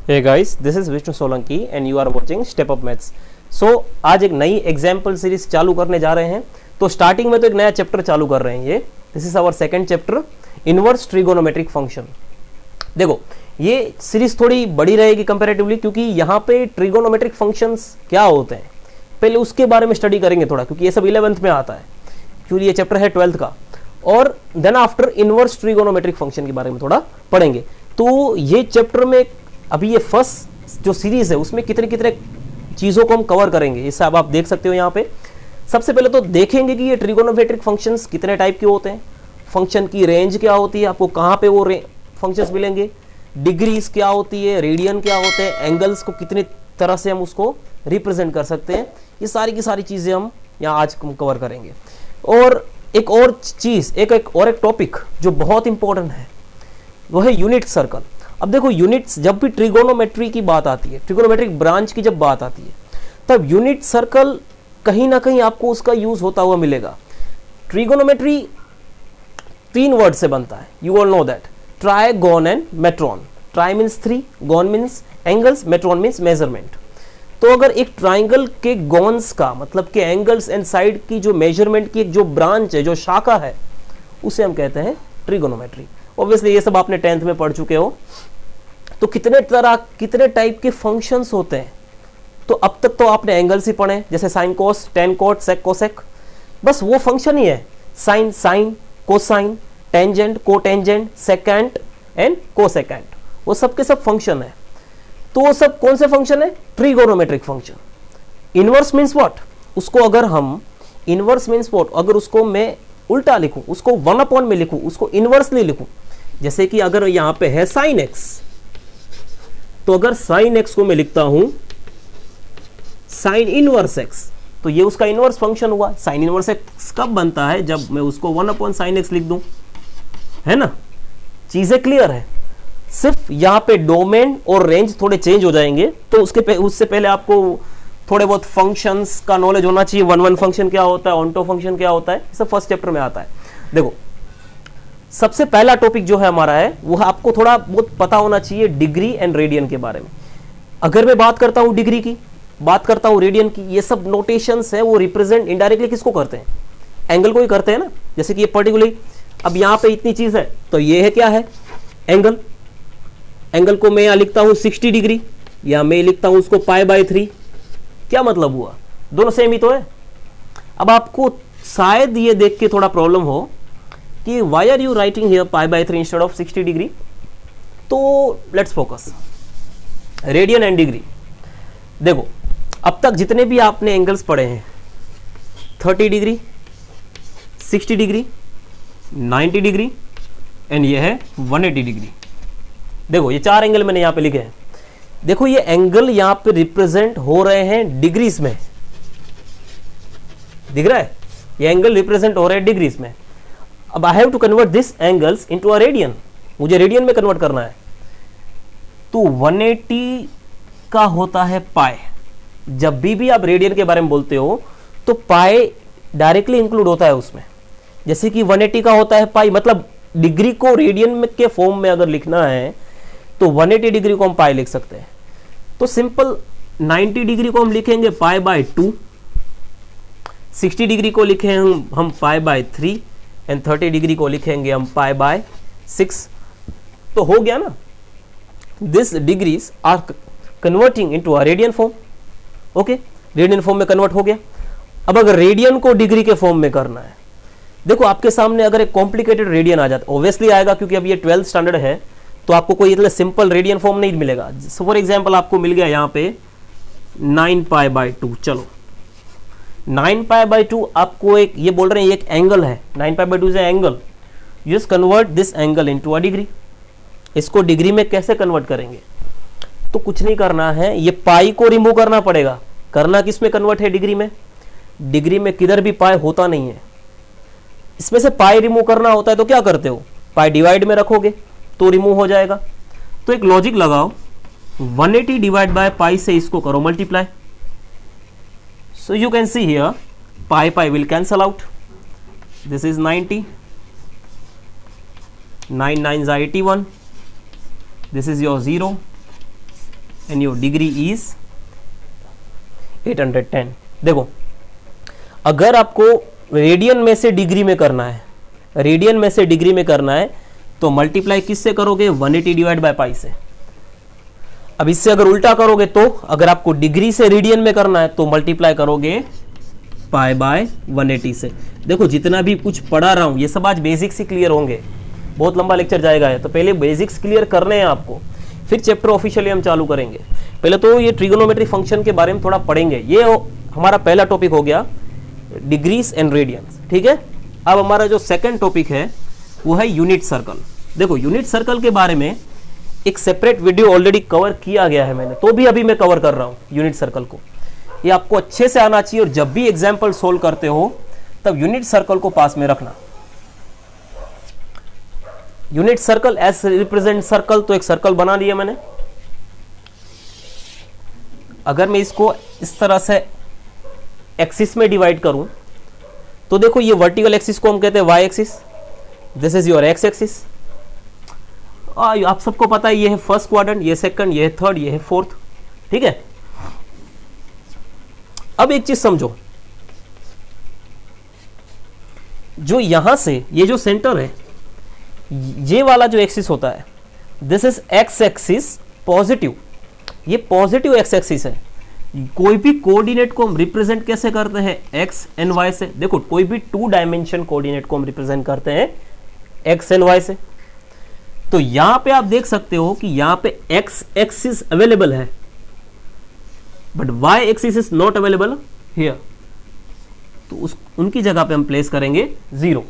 Hey guys, this is Vishnu Solanki and you are watching Step Up Maths. So आज एक नई example series चालू करने जा रहे हैं. तो स्टार्टिंग में तो एक नया चैप्टर चालू कर रहे हैं. ये this is our second chapter, inverse trigonometric function. देखो ये सीरीज थोड़ी बड़ी रहेगी कंपैरेटिवली, क्योंकि यहाँ पे ट्रिगोनोमेट्रिक फंक्शंस क्या होते हैं पहले उसके बारे में स्टडी करेंगे थोड़ा, क्योंकि ये सब 11th में आता है, क्योंकि ये चैप्टर है 12th का. और then after inverse trigonometric function के बारे में थोड़ा पढ़ेंगे. तो ये चैप्टर में अभी ये फर्स्ट जो सीरीज है उसमें कितने कितने चीज़ों को हम कवर करेंगे, इससे अब आप देख सकते हो यहाँ पे. सबसे पहले तो देखेंगे कि ये ट्रिगोनोमेट्रिक फंक्शंस कितने टाइप के होते हैं, फंक्शन की रेंज क्या होती है, आपको कहाँ पे वो फंक्शंस मिलेंगे, डिग्रीज क्या होती है, रेडियन क्या होते हैं, एंगल्स को कितनी तरह से हम उसको रिप्रेजेंट कर सकते हैं. ये सारी की सारी चीज़ें हम यहाँ आज कवर करेंगे. और एक और चीज़, एक टॉपिक जो बहुत इंपॉर्टेंट है वो है यूनिट सर्कल. अब देखो यूनिट्स, जब भी ट्रिगोनोमेट्री की बात आती है, ट्रिगोनोमेट्रिक ब्रांच की जब बात आती है, तब यूनिट सर्कल कहीं ना कहीं आपको उसका यूज होता हुआ मिलेगा. ट्रिगोनोमेट्री 3 वर्ड से बनता है, you all know that. Tri, gon and metron. Tri means 3, gon means angles, metron means measurement. तो अगर एक ट्राइंगल के गॉन्स का मतलब के एंगल्स एंड साइड की जो मेजरमेंट की एक जो ब्रांच है, जो शाखा है, उसे हम कहते हैं ट्रिगोनोमेट्री. ऑब्वियसली ये सब आपने 10th में पढ़ चुके हो. तो कितने टाइप के फंक्शंस होते हैं. तो अब तक तो आपने एंगल्स ही पढ़े, जैसे sine cos, tan cot, sec cosec, बस वो फंक्शन ही है. Sine sine, cosine, tangent, cotangent, secant and cosecant, वो सब के सब फंक्शन है. तो वो सब कौन से फंक्शन है? Trigonometric function. Inverse means what? उसको अगर हम इनवर्स मीन्स व्हाट, अगर उसको मैं उल्टा लिखूं, उसको 1/, में लिखूं, उसको इनवर्सली लिखूं, जैसे कि अगर यहां पे है साइन एक्स, तो अगर साइन एक्स को मैं लिखता हूं साइन इनवर्स एक्स, तो ये उसका इनवर्स फंक्शन हुआ. साइन इनवर्स एक्स कब बनता है? जब मैं उसको 1/sin x लिख दूं, है ना. चीजें क्लियर है. सिर्फ यहां पे डोमेन और रेंज थोड़े चेंज हो जाएंगे. तो उससे पहले आपको थोड़े बहुत फंक्शंस का नॉलेज होना चाहिए. 1/1 फंक्शन क्या होता है, ऑन्टो फंक्शन क्या होता है, ये सब फर्स्ट चैप्टर में आता है. देखो सबसे पहला टॉपिक जो है हमारा है, वो आपको थोड़ा बहुत पता होना चाहिए डिग्री एंड रेडियन के बारे में. अगर मैं बात करता हूं डिग्री की, बात करता हूं रेडियन की, ये सब नोटेशंस है वो रिप्रेजेंट इनडायरेक्टली किसको करते हैं? एंगल को ही करते हैं ना. जैसे कि ये पर्टिकुलरली अब यहां पे इतनी चीज है, तो ये है क्या है? एंगल. एंगल को मैं यहां लिखता हूं 60 डिग्री, या मैं लिखता हूं उसको π/3. क्या मतलब हुआ? दोनों सेम ही तो है. अब आपको शायद ये देख के थोड़ा प्रॉब्लम हो कि why are you writing here π/3 instead of 60 degree. तो let's focus radian and degree. देखो अब तक जितने भी आपने एंगल्स पढ़े हैं, 30 डिग्री, 60 डिग्री, 90 डिग्री एंड ये है 180 डिग्री. देखो ये 4 एंगल मैंने यहां पे लिखे हैं. देखो ये एंगल यहां पे रिप्रेजेंट हो रहे हैं डिग्रीज में, दिख रहा है? ये एंगल रिप्रेजेंट हो रहे हैं डिग्रीज में. अब I have to convert this angles into a radian. मुझे रेडियन में कन्वर्ट करना है. तो 180 का होता है पाई. जब भी आप रेडियन के बारे में बोलते हो तो पाई डायरेक्टली इंक्लूड होता है उसमें. जैसे कि 180 का होता है पाई, मतलब डिग्री को रेडियन में के फॉर्म में अगर लिखना है तो 180 डिग्री को हम पाई लिख सकते हैं. तो सिंपल 90 डिग्री को हम लिखेंगे π/2, 60 डिग्री को लिखें हम π/3 एंड 30 डिग्री को लिखेंगे हम π/6. तो हो गया ना. This degrees are converting into a radian form. Okay, radian form में कन्वर्ट हो गया. अब अगर रेडियन को डिग्री के फॉर्म में करना है, देखो आपके सामने अगर एक कॉम्प्लिकेटेड रेडियन आ जाता, ऑब्वियसली आएगा क्योंकि अब ये 12th स्टैंडर्ड है, तो आपको कोई इतना सिंपल रेडियन फॉर्म नहीं मिलेगा. सो फॉर एग्जांपल आपको मिल गया यहाँ पे 9π/2. चलो 9π/2 आपको एक ये बोल रहे हैं, एक एंगल है. 9π/2 is angle. You just convert this angle into a degree. इसको डिग्री में कैसे कन्वर्ट करेंगे? तो कुछ नहीं करना है, ये पाई को रिमूव करना पड़ेगा. करना किस में कन्वर्ट है? डिग्री में. डिग्री में किधर भी पाई होता नहीं है. इसमें से पाई रिमूव करना होता है तो क्या करते हो? पाई डिवाइड में रखोगे तो रिमूव हो जाएगा. तो एक लॉजिक लगाओ, 180 डिवाइड बाय पाई से इसको करो multiply. So you can see here pi will cancel out. This is 90, 9 9s are 81. This is your 0 and your degree is 810। देखो अगर आपको रेडियन में से डिग्री में करना है, रेडियन में से डिग्री में करना है तो मल्टीप्लाई किससे करोगे, 180 डिवाइड बाय पाई से। अब इससे अगर उल्टा करोगे तो अगर आपको डिग्री से रेडियन में करना है तो मल्टीप्लाई करोगे पाई बाय 180 से। देखो जितना भी कुछ पढ़ा रहा हूं ये सब आज बेसिक्स ही क्लियर होंगे, बहुत लंबा लेक्चर जाएगा है, तो पहले बेसिक्स क्लियर करने हैं आपको, फिर चैप्टर ऑफिशियली हम चालू करेंगे। पहले तो ये ट्रिगोनोमेट्री फंक्शन के बारे में थोड़ा पढ़ेंगे, ये हमारा पहला टॉपिक हो गया डिग्रीज एंड रेडियंस, ठीक है। अब हमारा जो सेकंड टॉपिक है वो है यूनिट सर्कल। देखो यूनिट सर्कल के बारे में एक सेपरेट वीडियो ऑलरेडी कवर किया गया है मैंने, तो भी अभी मैं कवर कर रहा हूं यूनिट सर्कल को। ये आपको अच्छे से आना चाहिए और जब भी एग्जाम्पल सोल्व करते हो तब यूनिट सर्कल को पास में रखना। Unit circle as represent circle, तो एक सर्कल बना लिया मैंने। अगर मैं इसको इस तरह से एक्सिस में डिवाइड करूं तो देखो ये वर्टिकल एक्सिस को हम कहते हैं Y axis, this is your X axis. आप सबको पता है ये है फर्स्ट क्वाड्रेंट, ये सेकंड, ये है थर्ड, ये है फोर्थ, ठीक है। अब एक चीज समझो, जो यहां से ये जो सेंटर है, ये वाला जो एक्सिस होता है, this is x axis positive, ये पॉजिटिव एक्स एक्सिस है। कोई भी कोऑर्डिनेट को हम रिप्रेजेंट कैसे करते हैं, एक्स एंड वाई से। देखो कोई भी 2 डायमेंशन कोऑर्डिनेट को हम रिप्रेजेंट करते हैं एक्स एंड वाई से। तो यहां पे आप देख सकते हो कि यहां पे एक्स एक्सिस अवेलेबल है but why axis is not available here, तो उनकी जगह पे हम प्लेस करेंगे 0।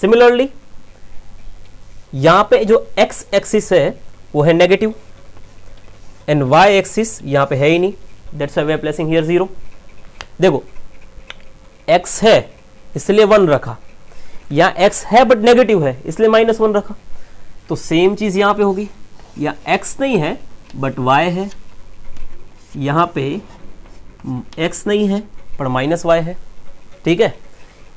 सिमिलरली यहां पे जो एक्स एक्सिस है वो है नेगेटिव एंड वाई एक्सिस यहां पे है ही नहीं, that's why we are placing here 0। देखो एक्स है इसलिए 1 रखा, यहां एक्स है बट नेगेटिव है इसलिए -1 रखा। तो सेम चीज यहां पे होगी, या एक्स नहीं है बट वाई है, यहां पे एक्स नहीं है पर -y है, ठीक है।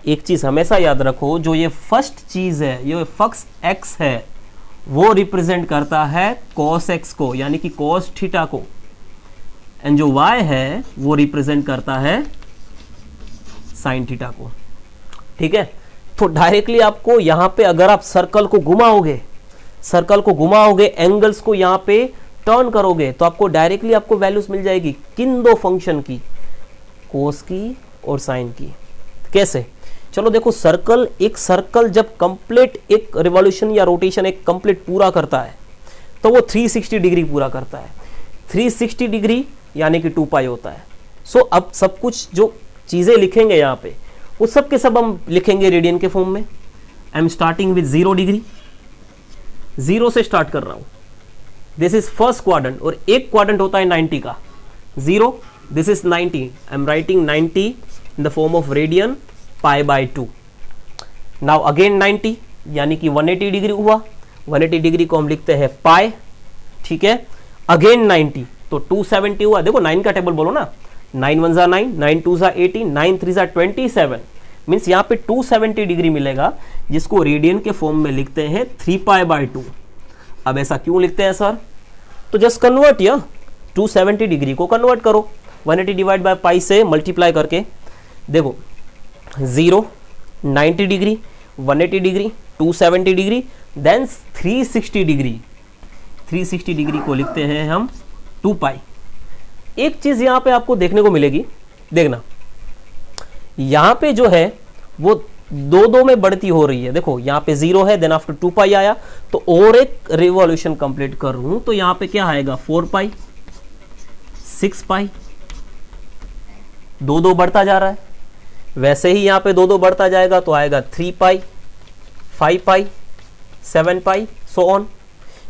एक चीज हमेशा याद रखो, जो ये फर्स्ट चीज है, ये फर्स्ट एक्स है, वो रिप्रेजेंट करता है cos x को, यानी कि cos थीटा को, एंड जो y है वो रिप्रेजेंट करता है sin थीटा को, ठीक है। तो डायरेक्टली आपको यहां पे अगर आप सर्कल को घुमाओगे, एंगल्स को यहां पे टर्न करोगे तो आपको डायरेक्टली आपको वैल्यूज मिल जाएगी किन 2 फंक्शन की, कोस की और साइन की। कैसे, चलो देखो एक सर्कल जब कंप्लीट एक रिवॉल्यूशन या रोटेशन एक कंप्लीट पूरा करता है तो वो 360 डिग्री पूरा करता है। 360 डिग्री यानी कि 2 पाई होता है। सो अब सब कुछ जो चीजें लिखेंगे यहाँ पे वो सब के सब हम लिखेंगे रेडियन के फॉर्म में। I am starting with 0 degree, 0 से स्टार्ट कर रहा हूं। दिस इज फर्स्ट क्वाड्रेंट और एक क्वाड्रेंट होता है 90 का, 0, this is 90, I am writing 90 in the form of radian pi by 2। Now again 90 यानी कि 180 डिग्री हुआ, 180 डिग्री को हम लिखते हैं पाई, ठीक है। अगेन 90 तो 270 हुआ। देखो 9 का टेबल बोलो ना, 9 1 जा 9, 9 2 जा 18, 9 3 जा 27, मीन्स यहाँ पे 270 डिग्री मिलेगा, जिसको रेडियन के फॉर्म में लिखते हैं 3 पाई बाय 2। अब ऐसा क्यों लिखते हैं सर, तो जस्ट कन्वर्ट, या 270 डिग्री को कन्वर्ट करो 180 डिवाइड बाय पाई से मल्टीप्लाई करके। देखो 0, 90 degree, 180 degree, 270 degree, then 360 degree. 360 degree को लिखते हैं हम 2 पाई। एक चीज यहां पे आपको देखने को मिलेगी, देखना यहां पे जो है वो 2 में बढ़ती हो रही है। देखो यहाँ पे 0 है, देन आफ्टर 2 पाई आया, तो और एक रिवॉल्यूशन कंप्लीट कर लूं तो यहाँ पे क्या आएगा 4 पाई, 6 पाई, 2 बढ़ता जा रहा है। वैसे ही यहाँ पे 2 बढ़ता जाएगा तो आएगा 3 पाई, 5 पाई, 7 पाई, सो ऑन।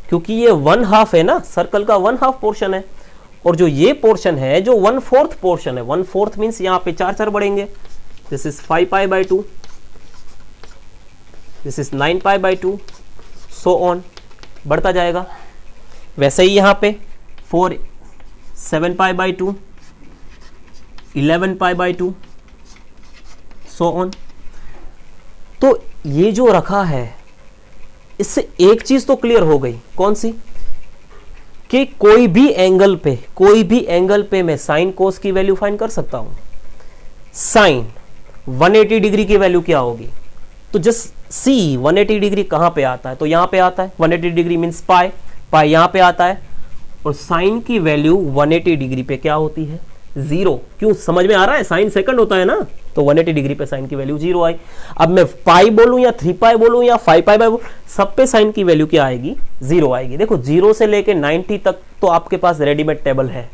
क्योंकि ये 1/2 है ना, सर्कल का 1/2 पोर्शन है, और जो ये पोर्शन है जो 1/4 पोर्शन है, 1/4 मीन्स यहाँ पे 4 बढ़ेंगे। This is 5 pi by 2, this is 9 pi by 2, so on, बढ़ता जाएगा। वैसे ही यहाँ पे 7 पाई by 2, 11 pi by 2, so on. तो ये जो रखा है इससे एक चीज तो क्लियर हो गई, कौन सी, कि कोई भी एंगल पे मैं साइन कोस की वैल्यू फाइंड कर सकता हूं। साइन 180 डिग्री की वैल्यू क्या होगी? तो जस्ट सी 180 डिग्री कहां पे आता है, तो यहां पे आता है। 180 डिग्री मींस पाई, पाई यहां पे आता है, और साइन की वैल्यू 180 डिग्री पे क्या होती है? 0। क्यों, समझ में आ रहा है? साइन सेकंड होता है ना, तो 180 डिग्री पे साइन की वैल्यू 0 आई। अब मैं पाई बोलूं या 3 पाई बोलूं या 5 पाई बोलूं, सब पे साइन की वैल्यू क्या आएगी? 0 आएगी। देखो 0 से लेके 90 तक तो आपके पास रेडीमेड टेबल है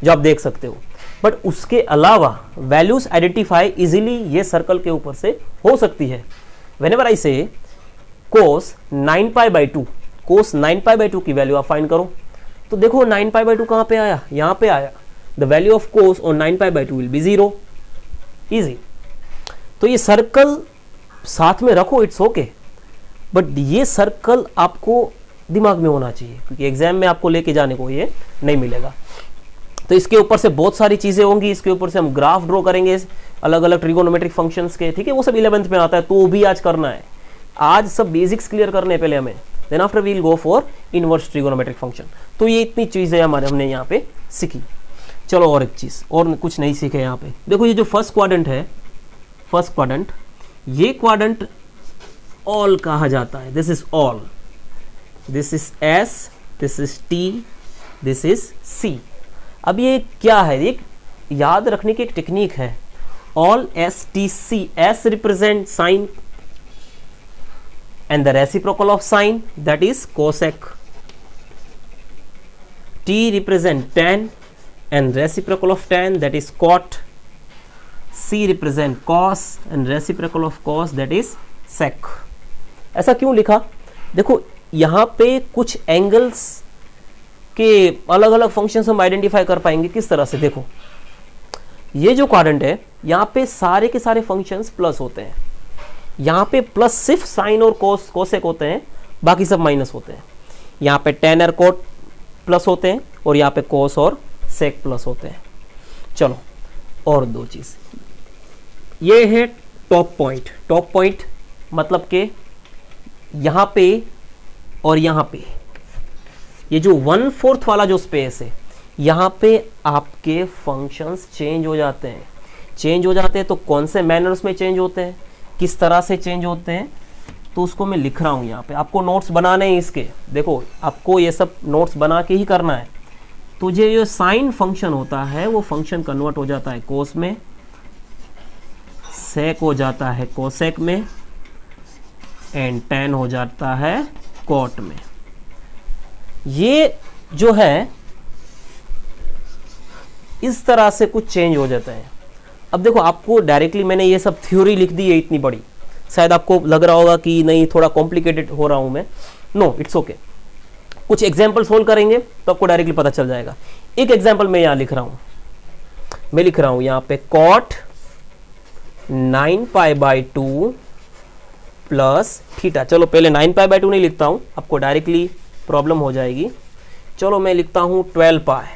जो आप देख सकते हो, बट उसके अलावा वैल्यूज आइडेंटिफाई इजीली ये सर्कल के ऊपर से हो सकती है। व्हेनेवर आई से कोस 9 pi by 2, cos 9 pi by 2 की वैल्यू आप फाइंड करो, तो देखो 9 पाई बाई 2 कहां पे आया? यहां पे आया। The value of cos on 9 pi by 2 will be 0। Easy. तो ये सर्कल साथ में रखो, इट्स ओके, बट ये सर्कल आपको दिमाग में होना चाहिए, क्योंकि एग्जाम में आपको लेके जाने को ये नहीं मिलेगा। तो इसके ऊपर से बहुत सारी चीजें होंगी, इसके ऊपर से हम ग्राफ ड्रॉ करेंगे अलग अलग ट्रिगोनोमेट्रिक फंक्शंस के, ठीक है, वो सब 11th में आता है, तो भी आज करना है। आज सब बेसिक्स क्लियर करने पहले हमें, then after we will go for inverse trigonometric function. तो ये इतनी चीजें हमने यहाँ पे सीखी। चलो और एक चीज और कुछ नहीं सीखे यहाँ पे। देखो ये जो फर्स्ट क्वाड्रेंट है, फर्स्ट क्वाड्रेंट, ये क्वाड्रेंट ऑल कहा जाता है। This is all, this is S, this is T, this is C. अब ये क्या है? एक याद रखने की एक टेक्निक है। All S T C, S represent sine and the reciprocal of sine that is cosec, T represent tan and reciprocal of tan that is cot, c represent cos and reciprocal of cos that is sec। ऐसा क्यों लिखा? देखो यहां पे कुछ angles के अलग अलग फंक्शंस हम आइडेंटिफाई कर पाएंगे। किस तरह से? देखो ये जो क्वाड्रेंट है, यहां पे सारे के सारे फंक्शंस प्लस होते हैं। यहां पे प्लस सिर्फ साइन और कोस कोसेक होते हैं, बाकी सब माइनस होते हैं। यहां पे tan और cot प्लस होते हैं, और यहां पे कोस और सेक प्लस होते हैं। चलो और दो चीज, ये है टॉप पॉइंट। टॉप पॉइंट मतलब के यहां पे और यहां पे ये जो 1/4 वाला जो स्पेस है, यहां पे आपके फंक्शंस चेंज हो जाते हैं। चेंज हो जाते हैं तो कौन से मैनर्स में चेंज होते हैं, किस तरह से चेंज होते हैं, तो उसको मैं लिख रहा हूं यहाँ पे। आपको नोट्स बनाने हैं इसके, देखो आपको ये सब नोट्स बना के ही करना है। तो ये जो साइन फंक्शन होता है वो फंक्शन कन्वर्ट हो जाता है कोस में, सेक हो जाता है कोसेक में, एंड tan हो जाता है कॉट में। ये जो है इस तरह से कुछ चेंज हो जाता है। अब देखो आपको डायरेक्टली मैंने ये सब थ्योरी लिख दी है इतनी बड़ी, शायद आपको लग रहा होगा कि नहीं थोड़ा कॉम्प्लिकेटेड हो रहा हूं मैं। No, it's okay. कुछ एग्जाम्पल सोल्व करेंगे तो आपको डायरेक्टली पता चल जाएगा। एक एग्जाम्पल मैं यहां लिख रहा हूं, मैं लिख रहा हूं यहां पे cot 9 pi by 2 plus theta. चलो पहले 9 पाई बाई 2 नहीं लिखता हूं, आपको डायरेक्टली प्रॉब्लम हो जाएगी। चलो मैं लिखता हूं 12 पाई।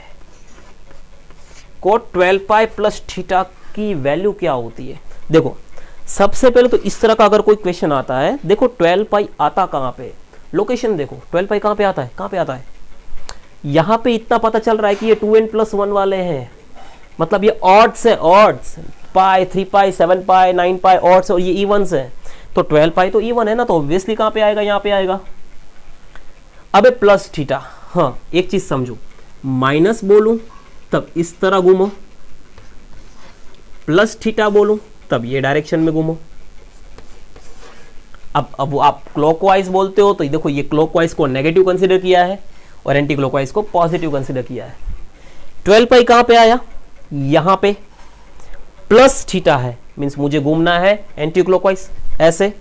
कॉट 12 पाई प्लस थीटा की वैल्यू क्या होती है? देखो सबसे पहले तो इस तरह का अगर कोई क्वेश्चन आता है, देखो 12 पाई आता कहां पे, लोकेशन देखो 12 पाई कहां पे आता है, कहां पे आता है? यहां पे इतना पता चल रहा है कि ये 2n+1 वाले हैं, मतलब ये ऑड्स है, ऑड्स, पाई 3 पाई 7 पाई 9 पाई ऑड्स, और ये इवन्स है। तो 12 पाई तो इवन है ना, तो ऑब्वियसली कहां पे आएगा, यहां पे आएगा। अब प्लस थीटा, हाँ एक चीज समझो, माइनस बोलूं तब इस तरह घूमो, प्लस थीटा बोलूं तब ये डायरेक्शन में घूमो। अब आप क्लॉकवाइज बोलते हो तो देखो ये क्लॉकवाइज को नेगेटिव कंसीडर किया है और एंटी क्लॉकवाइज को पॉजिटिव कंसीडर किया है। 12 पाई कहां पे आया, यहां पे, प्लस थीटा है, मींस मुझे घूमना है एंटी क्लॉकवाइज ऐसे।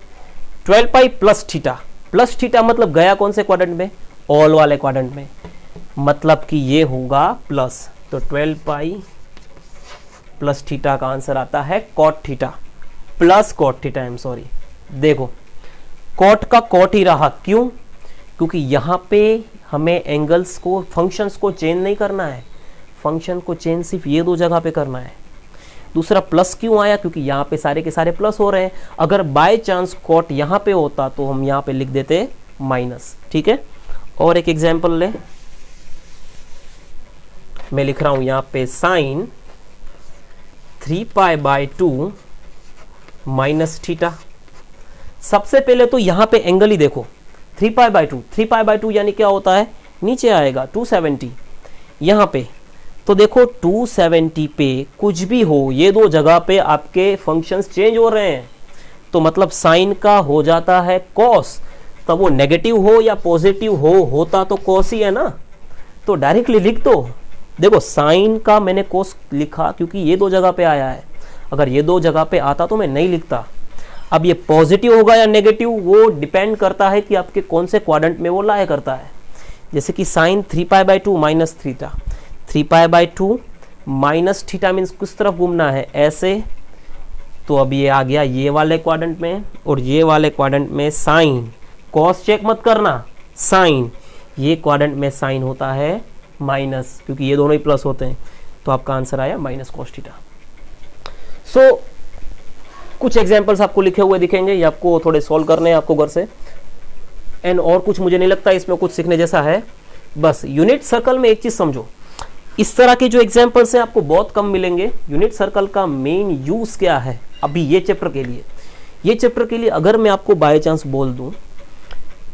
12 पाई प्लस थीटा मतलब गया कौन से क्वाड्रेंट में, ऑल वाले क्वाड्रेंट में, मतलब कि ये होगा प्लस। तो 12 पाई प्लस थीटा का आंसर आता है cot theta, plus cot theta, I am sorry. देखो कॉट का कॉट ही रहा, क्यों? क्योंकि यहां पे हमें एंगल्स को, फंक्शंस को चेंज नहीं करना है, फंक्शन को चेंज सिर्फ ये दो जगह पे करना है। दूसरा प्लस क्यों आया, क्योंकि यहाँ पे सारे के सारे प्लस हो रहे हैं। अगर बाय चांस कॉट यहाँ पे होता तो हम यहाँ पे लिख देते माइनस, ठीक है। और एक एग्जांपल ले, मैं लिख रहा हूं यहां पे साइन 3π/2 माइनस थीटा। सबसे पहले तो यहां पे एंगल ही देखो, 3π/2, 3π/2 यानी क्या होता है, नीचे आएगा 270 यहां पे। तो देखो 270 पे कुछ भी हो, ये दो जगह पे आपके फंक्शंस चेंज हो रहे हैं, तो मतलब साइन का हो जाता है कॉस। तब वो नेगेटिव हो या पॉजिटिव हो, होता तो कॉस ही है ना, तो डायरेक्टली लिख दो। देखो साइन का मैंने कॉस लिखा क्योंकि ये दो जगह पे आया है, अगर ये दो जगह पे आता तो मैं नहीं लिखता। अब ये पॉजिटिव होगा या नेगेटिव वो डिपेंड करता है कि आपके कौन से क्वाड्रेंट में वो लाया करता है। जैसे कि sine 3π/2 minus theta, 3π/2 minus theta means किस तरफ घूमना है, ऐसे। तो अब ये आ गया ये वाले क्वाड्रेंट में, और ये वाले क्वाड्रेंट में साइन, कॉस चेक मत करना, साइन, ये क्वाड्रेंट में साइन होता है माइनस, क्योंकि ये दोनों ही प्लस होते हैं। तो आपका आंसर आया माइनस कॉस थीटा। सो कुछ एग्जांपल्स आपको लिखे हुए दिखेंगे, ये आपको थोड़े सॉल्व करने हैं आपको घर से, एंड और कुछ मुझे नहीं लगता इसमें कुछ सीखने जैसा है। बस यूनिट सर्कल में एक चीज समझो, इस तरह के जो एग्जांपल्स हैं आपको बहुत कम मिलेंगे। यूनिट सर्कल का मेन यूज क्या है अभी ये चैप्टर के लिए, ये चैप्टर के लिए अगर मैं आपको बाय चांस बोल दूं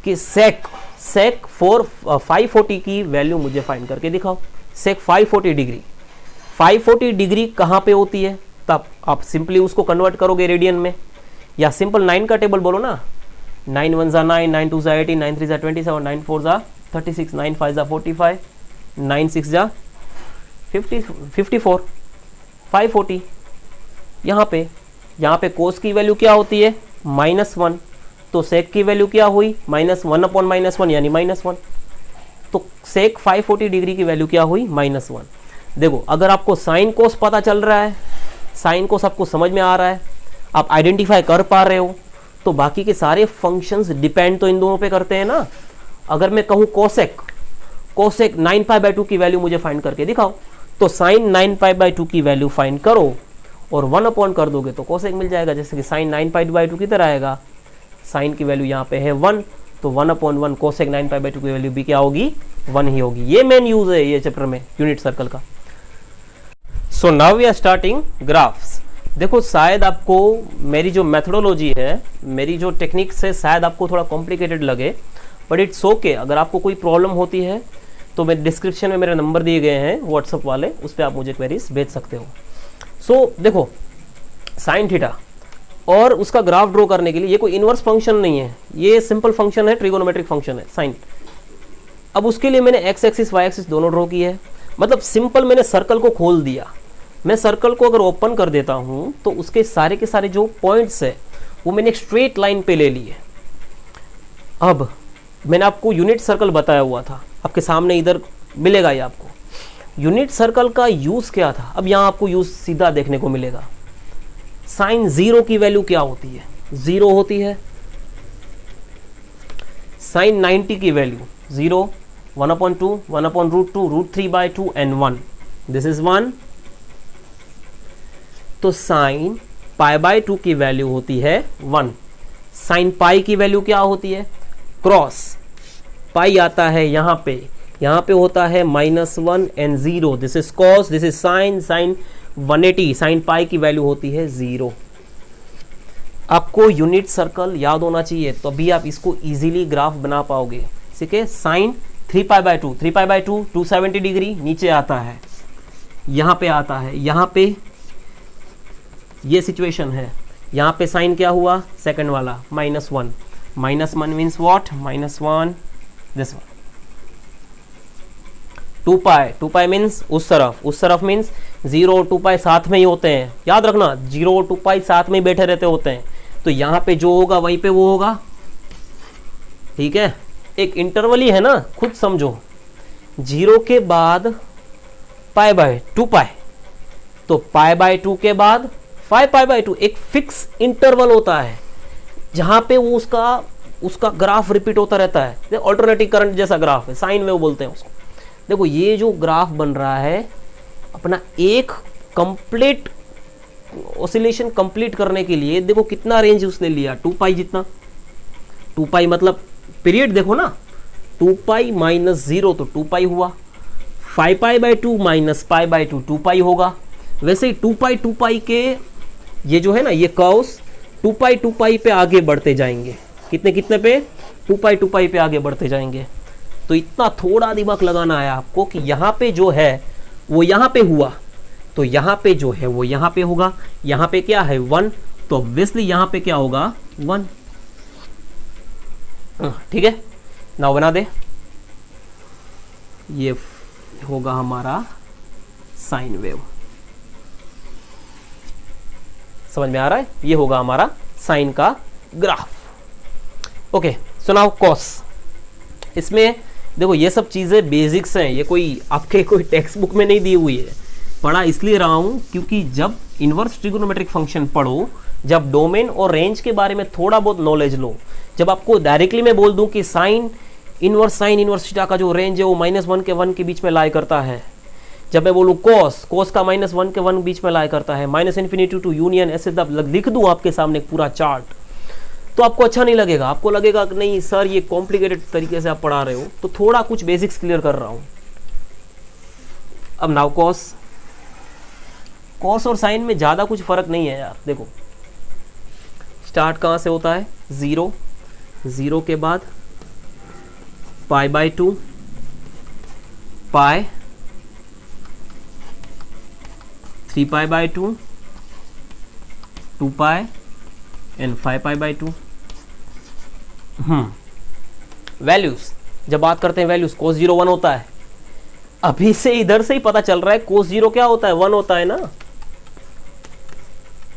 कि सेक 540 की वैल्यू मुझे फाइंड करके दिखाओ, सेक 540 डिग्री, 540 डिग्री कहां पे होती है, तब आप सिंपली उसको कन्वर्ट करोगे रेडियन में, या सिंपल 9 का टेबल बोलो ना, 9 1 जा 9, 9 2 जा 18, 9 3 जा 27, 9 4 जा 36, 9 5 जा 45, 9 6 जा 54, 540। यहाँ पे कोस की वैल्यू क्या होती है, -1, तो सेक की वैल्यू क्या हुई, -1/-1 यानी -1। तो सेक 540 डिग्री की वैल्यू क्या हुई, -1। देखो अगर आपको साइन कोस पता चल रहा है, साइन कोस आपको समझ में आ रहा है, आप आइडेंटिफाई कर पा रहे हो, तो बाकी के सारे फंक्शंस डिपेंड तो इन दोनों पे करते हैं ना। अगर मैं कहूँ कोसेक 9π/2 की वैल्यू मुझे फाइंड करके दिखाओ, तो साइन 9π/2 की वैल्यू फाइंड करो और 1 कर दोगे तो कोसेक मिल जाएगा। जैसे कि साइन 9π/2 किधर आएगा, साइन की वैल्यू यहाँ पे है 1, तो 1/1 कोसेक 9π/2 की वैल्यू भी क्या होगी, 1 ही होगी। ये मेन यूज है ये चैप्टर में यूनिट सर्कल का। So now we are starting graphs. देखो शायद आपको मेरी जो मेथोडोलॉजी है, मेरी जो टेक्निक्स है, शायद आपको थोड़ा कॉम्प्लिकेटेड लगे, बट इट्स ओके। अगर आपको कोई प्रॉब्लम होती है तो मैं डिस्क्रिप्शन में मेरे नंबर दिए गए हैं व्हाट्सअप वाले, उस पर आप मुझे क्वेरीज भेज सकते हो। सो देखो साइन थीटा और उसका ग्राफ ड्रॉ करने के लिए, ये कोई इनवर्स फंक्शन नहीं है, ये सिंपल फंक्शन है, ट्रिगोनोमेट्रिक फंक्शन है साइन। अब उसके लिए मैंने एक्स एक्सिस वाई एक्सिस दोनों ड्रॉ किए हैं, मतलब सिंपल मैंने सर्कल को खोल दिया। मैं सर्कल को अगर ओपन कर देता हूं तो उसके सारे के सारे जो पॉइंट्स है वो मैंने एक स्ट्रेट लाइन पे ले लिए। अब मैंने आपको यूनिट सर्कल बताया हुआ था, आपके सामने इधर मिलेगा ये आपको। यूनिट सर्कल का यूज क्या था, अब यहां आपको यूज सीधा देखने को मिलेगा। साइन 0 की वैल्यू क्या होती है, 0 होती है। साइन 90 की वैल्यू 0, 1/2, 1/√2, √3/2 एंड 1, दिस इज 1। तो साइन π/2 की वैल्यू होती है 1। साइन पाई की वैल्यू क्या होती है, क्रॉस पाई आता है यहाँ पे होता है -1 and 0, this is cos, this is sine, sine 180, sine pi की वैल्यू होती है 0। आपको यूनिट सर्कल याद होना चाहिए, तभी आप इसको इजीली ग्राफ बना पाओगे। ठीक है, साइन 3π/2, 3π/2 270 डिग्री नीचे आता है, यहाँ पे आता है, यहाँ पे ये सिचुएशन है, यहाँ पे साइन क्या हुआ, सेकंड वाला -1, -1 means what, -1 this one. 2π means उस तरफ मीन्स 0 और 2π साथ में ही होते हैं, याद रखना 0 और 2π साथ में ही बैठे रहते होते हैं, तो यहाँ पे जो होगा वहीं पे वो होगा। ठीक है, एक इंटरवल ही है ना, खुद समझो, 0 के बाद π/2π, तो π/2 के बाद 5π/2, एक फिक्स इंटरवल होता है जहां पे वो उसका ग्राफ रिपीट होता रहता है, ऑल्टरनेटिंग करंट जैसा ग्राफ है, साइन वेव बोलते हैं उसको। देखो ये जो ग्राफ बन रहा है अपना एक कंप्लीट ऑसिलेशन कंप्लीट करने के लिए, देखो कितना रेंज उसने लिया, 2π जितना। 2π मतलब पीरियड देखो ना, 2π - 0 तो 2π हुआ, 5π/2 माइनस π/2 2π होगा। वैसे ही 2π के ये जो है ना ये कर्व्स 2π पे आगे बढ़ते जाएंगे। कितने कितने पे? 2π पे आगे बढ़ते जाएंगे। तो इतना थोड़ा दिमाग लगाना है आपको कि यहाँ पे जो है वो यहाँ पे हुआ, तो यहाँ पे जो है वो यहाँ पे होगा। यहाँ पे क्या है 1, तो ऑब्वियसली यहाँ पे क्या होगा 1। ठीक है, नाउ बना दे। ये होगा हमारा साइन वेव। समझ में आ रहा है? ये होगा हमारा साइन का graph. Okay, so now cos. इसमें देखो ये सब चीजें बेसिक्स हैं, ये कोई आपके कोई टेक्स्ट बुक में नहीं दी हुई है। पढ़ा इसलिए रहा हूं क्योंकि जब इनवर्स ट्रिगोनोमेट्रिक फंक्शन पढ़ो, जब डोमेन और रेंज के बारे में थोड़ा बहुत नॉलेज लो, जब आपको डायरेक्टली मैं बोल दूं कि साइन इनवर्स थीटा का जो रेंज है वो -1 के 1 के बीच में लाई करता है, जब मैं बोलूँ कॉस का -1 के 1 बीच में लाई करता है, -∞ टू यूनियन, ऐसे लिख दूं आपके सामने पूरा चार्ट, तो आपको अच्छा नहीं लगेगा। आपको लगेगा कि नहीं सर ये कॉम्प्लिकेटेड तरीके से आप पढ़ा रहे हो। तो थोड़ा कुछ बेसिक्स क्लियर कर रहा हूं। अब नाउ कॉस और साइन में ज्यादा कुछ फर्क नहीं है यार। देखो स्टार्ट कहां से होता है 0 के बाद π/2 पाई 3π/2 2π एंड 5π/2। वैल्यूज जब बात करते हैं वैल्यूज, cos 0 1 होता है। अभी से इधर से ही पता चल रहा है cos 0 क्या होता है 1 होता है ना।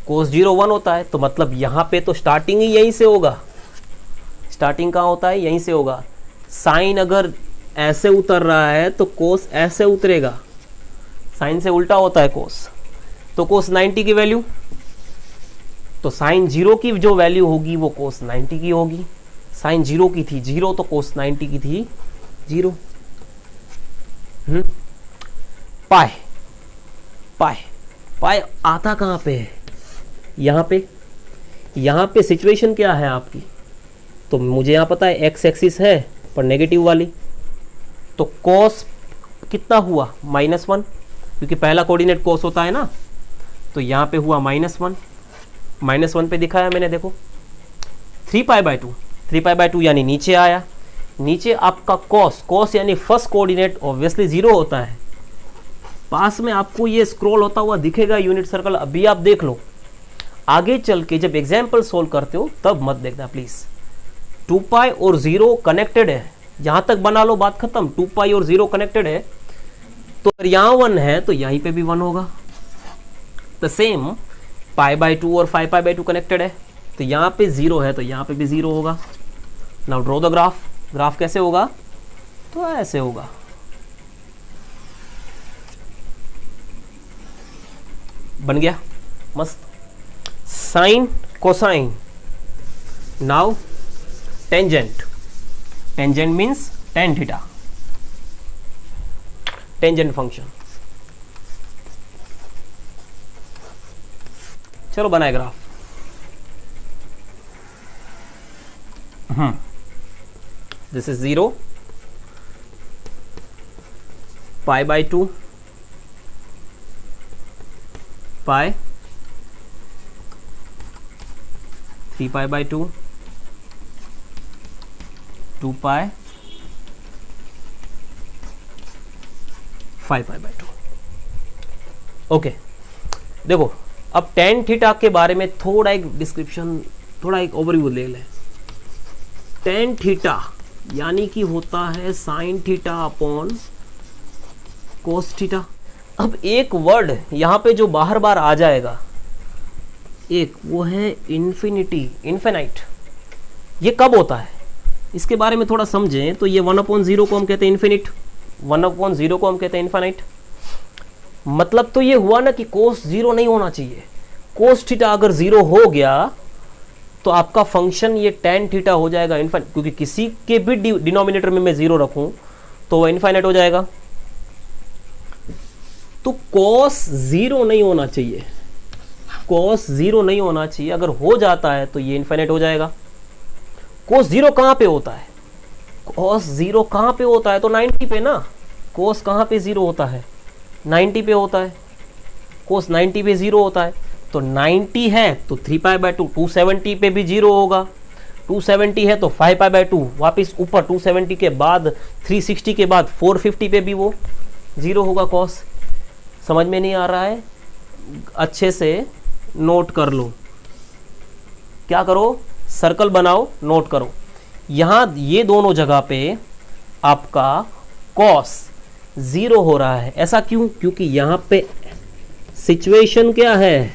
cos 0 1 होता है, तो मतलब यहां पे तो स्टार्टिंग ही यहीं से होगा। स्टार्टिंग कहां होता है? यहीं से होगा। साइन अगर ऐसे उतर रहा है तो cos ऐसे उतरेगा, साइन से उल्टा होता है cos। तो cos 90 की वैल्यू, तो साइन 0 की जो वैल्यू होगी वो cos 90 की होगी। साइन 0 की थी 0, तो cos 90 की थी 0। पाई आता कहां पे है? यहां पे सिचुएशन क्या है आपकी? तो मुझे यहां पता है x एक्सिस है पर नेगेटिव वाली, तो cos कितना हुआ -1, क्योंकि पहला कोऑर्डिनेट cos होता है ना। तो यहां पे हुआ -1 पे दिखाया मैंने, देखो 3π/2 यानी नीचे आया। नीचे आपका cos यानी फर्स्ट कोऑर्डिनेट ऑब्वियसली 0 होता है। पास में आपको ये स्क्रॉल होता हुआ दिखेगा यूनिट सर्कल, अभी आप देख लो। आगे चल के जब एग्जाम्पल सोल्व करते हो तब मत देखना प्लीज। 2π और 0 कनेक्टेड है, यहां तक बना लो, बात खत्म। 2π और 0 कनेक्टेड है, तो अगर यहां 1 है तो यहीं पे भी 1 होगा। द सेम π/2 और 5π/2 कनेक्टेड है, तो यहां पे 0 है तो यहां पे भी 0 होगा। नाउ ड्रॉ द ग्राफ कैसे होगा? तो ऐसे होगा। बन गया मस्त। Sine cosine. Now tangent means tan theta, tangent function. चलो बनाए graph. This is 0, π/2 pi 3π/2 2π 5π/2। Okay, देखो अब tan थीटा के बारे में थोड़ा एक डिस्क्रिप्शन, थोड़ा एक ओवरव्यू ले लें। tan थीटा यानी कि होता है sin theta upon cos theta. अब एक वर्ड यहां पे जो बार बार आ जाएगा, एक वो है इन्फिनाइट। ये कब होता है इसके बारे में थोड़ा समझें। तो ये 1/0 को हम कहते हैं इन्फिनिट, 1/0 को हम कहते हैं इन्फिनाइट। मतलब तो ये हुआ ना कि cos 0 नहीं होना चाहिए। cos थीटा अगर 0 हो गया तो आपका फंक्शन ये tan थीटा हो जाएगा इन्फिनिट, क्योंकि किसी के भी डिनोमिनेटर में मैं 0 रखूं तो वो इन्फिनिट हो जाएगा। तो cos 0 नहीं होना चाहिए, cos 0 नहीं होना चाहिए। अगर हो जाता है तो ये इन्फिनिट हो जाएगा। cos 0 कहां पे होता है? cos 0 कहां पे होता है? तो 90 पे ना। कोस कहाँ पे 0 होता है? 90 पे होता है। कोस 90 पे 0 होता है, तो 90 है तो 3π/2, 270 पे भी 0 होगा, 270 है तो 5π/2, वापस ऊपर 270 के बाद 360 के बाद 450 पे भी वो 0 होगा कॉस। समझ में नहीं आ रहा है? अच्छे से नोट कर लो। क्या करो? सर्कल बनाओ, नोट करो। यहाँ ये दोनों जगह पे आपका कॉस 0 हो रहा है। ऐसा क्यों? क्योंकि यहाँ पे सिचुएशन क्या है,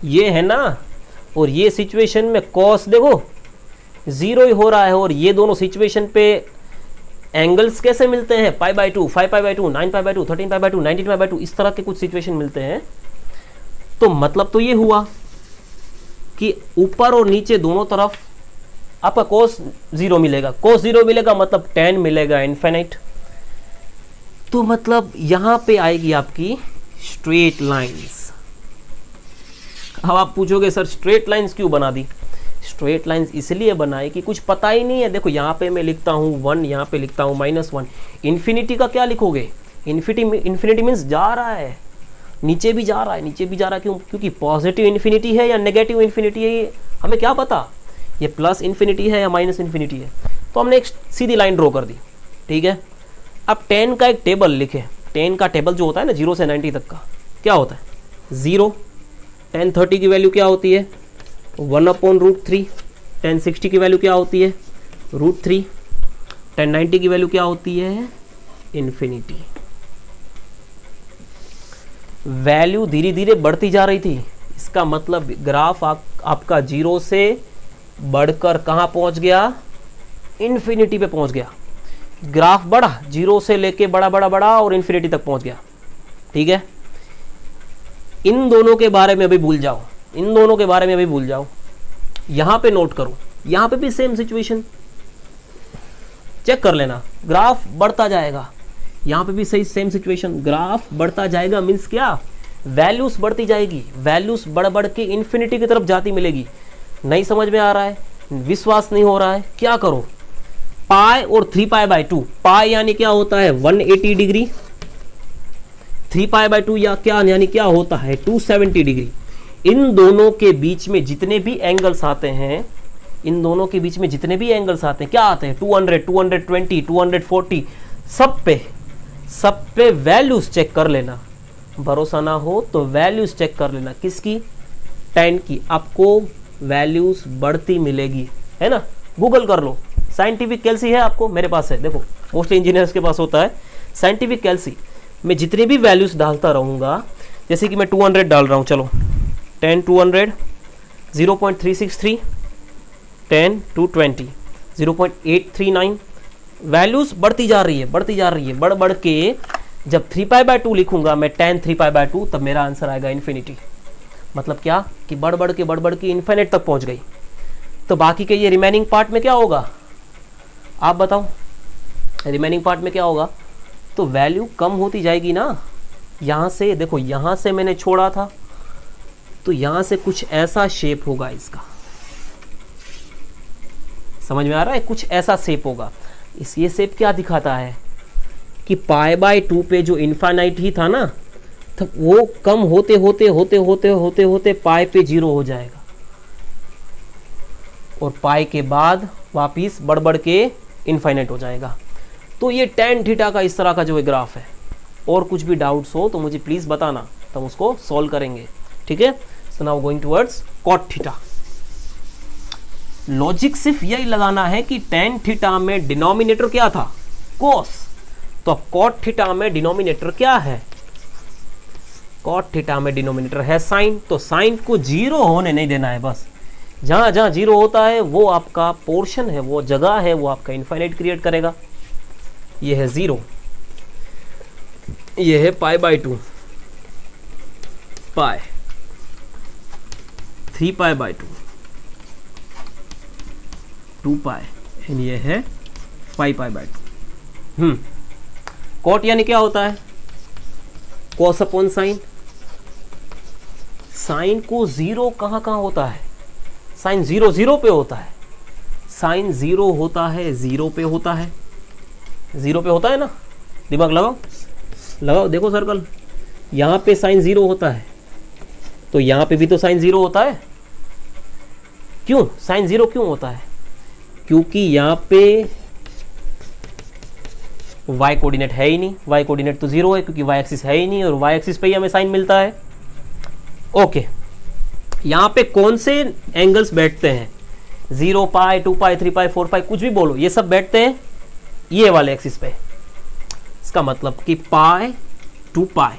ये है ना, और ये सिचुएशन में कॉस देखो 0 ही हो रहा है। और ये दोनों सिचुएशन पे एंगल्स कैसे मिलते हैं? π/2, 5π/2, 9π/2, 13π/2, 19π/2, इस तरह के कुछ सिचुएशन मिलते हैं। तो मतलब तो ये हुआ कि ऊपर और नीचे दोनों तरफ आपका cos 0 मिलेगा। cos 0 मिलेगा मतलब tan मिलेगा इनफिनिट। तो मतलब यहां पे आएगी आपकी स्ट्रेट लाइंस। अब आप पूछोगे सर स्ट्रेट लाइंस क्यों बना दी? स्ट्रेट लाइंस इसलिए बनाई कि कुछ पता ही नहीं है। देखो यहाँ पे मैं लिखता हूँ 1, यहाँ पे लिखता हूँ -1। इन्फिनिटी का क्या लिखोगे? इन्फिनिटी मीन्स जा रहा है, नीचे भी जा रहा है, नीचे भी जा रहा है। क्यों? क्योंकि पॉजिटिव इन्फिनिटी है या नेगेटिव इन्फिनिटी है, ये हमें क्या पता? ये प्लस इन्फिनिटी है या माइनस इन्फिनिटी है। तो हमने एक सीधी लाइन ड्रॉ कर दी, ठीक है। अब 10 का एक टेबल लिखे। 10 का टेबल जो होता है ना 0 से 90 तक का, क्या होता है? 0। 1030 की वैल्यू क्या होती है? 1/√3। 1060 की वैल्यू क्या होती है? √3। 1090 की वैल्यू क्या होती है? इन्फिनिटी। वैल्यू धीरे धीरे बढ़ती जा रही थी। इसका मतलब ग्राफ आपका 0 से बढ़कर कहाँ पहुंच गया? इन्फिनिटी पे पहुंच गया। ग्राफ बढ़ा, 0 से लेके बड़ा बड़ा बड़ा और इन्फिनिटी तक पहुंच गया, ठीक है। इन दोनों के बारे में अभी भूल जाओ, इन दोनों के बारे में अभी भूल जाओ। यहां पे नोट करो, यहां पे भी सेम सिचुएशन चेक कर लेना। ग्राफ बढ़ता जाएगा, यहां पे भी सही सेम सिचुएशन। ग्राफ बढ़ता जाएगा मीन्स क्या? वैल्यूज बढ़ती जाएगी, वैल्यूज बढ़ बढ़ के इन्फिनिटी की तरफ जाती मिलेगी। नहीं समझ में आ रहा है? विश्वास नहीं हो रहा है? क्या करो? पाई और 3π/2। पाई यानी क्या होता है? 180 डिग्री। 3π/2 या क्या यानी क्या होता है? 270 डिग्री। इन दोनों के बीच में जितने भी एंगल्स आते हैं, इन दोनों के बीच में जितने भी एंगल्स आते हैं, क्या आते हैं? 200, 220, 240, सब पे वैल्यूज चेक कर लेना। भरोसा ना हो तो वैल्यूज चेक कर लेना। किसकी? 10 की। आपको वैल्यूज बढ़ती मिलेगी, है ना। गूगल कर लो, साइंटिफिक कैल्सी है आपको, मेरे पास है, देखो मोस्टली इंजीनियर्स के पास होता है साइंटिफिक कैल्सी। मैं जितने भी वैल्यूज डालता रहूँगा, जैसे कि मैं 200 डाल रहा हूँ, चलो 10, 200, 0.363, 10, 220, 0.839, वैल्यूज बढ़ती जा रही है, बढ़ती जा रही है। बढ़ बढ़ के जब 3π/2 लिखूंगा मैं, 10 3π/2, तब मेरा आंसर आएगा इन्फिनिटी। मतलब क्या? कि बढ़ बढ़ के इन्फिनिट तक पहुंच गई। तो बाकी के ये रिमेनिंग पार्ट में क्या होगा? आप बताओ, रिमेनिंग पार्ट में क्या होगा? तो वैल्यू कम होती जाएगी ना। यहाँ से देखो, यहाँ से मैंने छोड़ा था, तो यहाँ से कुछ ऐसा शेप होगा इसका। समझ में आ रहा है? कुछ ऐसा शेप होगा। ये शेप क्या दिखाता है? कि π/2 पे जो इन्फाइनाइट ही था ना, तो वो कम होते होते पाई पे 0 हो जाएगा, और पाई के बाद वापिस बढ़ बढ़ के इनफाइनाइट हो जाएगा। तो ये tan थीटा का इस तरह का जो ग्राफ है। और कुछ भी डाउट्स हो तो मुझे प्लीज बताना, तो हम उसको सॉल्व करेंगे, ठीक है। So now going towards cot theta. Logic सिर्फ यही लगाना है कि tan थीटा में डिनोमिनेटर क्या था? cos। तो अब cot थीटा में डिनोमिनेटर क्या है? cot थीटा में डिनोमिनेटर है साइन। तो साइन को 0 होने नहीं देना है बस। जहां जहां 0 होता है वो आपका पोर्शन है, वो जगह है, वो आपका इनफाइनाइट क्रिएट करेगा। ये है 0, ये है π/2, पाई 3π/2, 2π, एंड ये है 5π/2। कॉट यानी क्या होता है? Cos upon sine. साइन को 0 कहां कहां होता है? साइन 0 0 पे होता है। साइन 0 होता है, 0 पे होता है, 0 पे होता है ना। दिमाग लगाओ लगाओ, देखो सर्कल, यहाँ पे साइन 0 होता है तो यहाँ पे भी तो साइन 0 होता है। क्यों साइन 0 क्यों होता है? क्योंकि यहाँ पे y कोऑर्डिनेट है ही नहीं, y कोऑर्डिनेट तो 0 है क्योंकि y एक्सिस है ही नहीं, और y एक्सिस पे ही हमें साइन मिलता है। ओके, यहाँ पे कौन से एंगल्स बैठते हैं? 0 पाई, 2 पाई, 3 पाई, 4 पाई, कुछ भी बोलो, ये सब बैठते हैं ये वाले एक्सिस पे। इसका मतलब कि पाई 2 पाई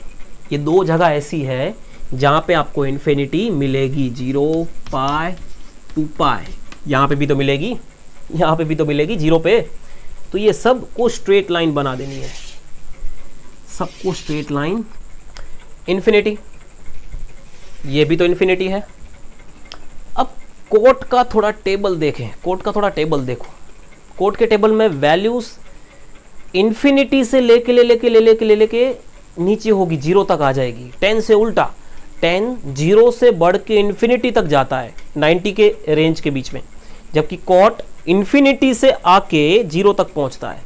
ये दो जगह ऐसी है जहां पे आपको इन्फिनिटी मिलेगी। 0 पाई 2 पाई यहाँ पे भी तो मिलेगी, यहाँ पे भी तो मिलेगी 0 पे। तो ये सब को स्ट्रेट लाइन बना देनी है, सबको स्ट्रेट लाइन। इन्फिनिटी, ये भी तो इन्फिनिटी है। अब कोट का थोड़ा टेबल देखें, कोट का थोड़ा टेबल देखो। कोट के टेबल में वैल्यूज इन्फिनिटी से लेके नीचे होगी, 0 तक आ जाएगी। 10 से उल्टा, 10 0 से बढ़ के इन्फिनिटी तक जाता है 90 के रेंज के बीच में, जबकि कॉट इन्फिनिटी से आके 0 तक पहुंचता है।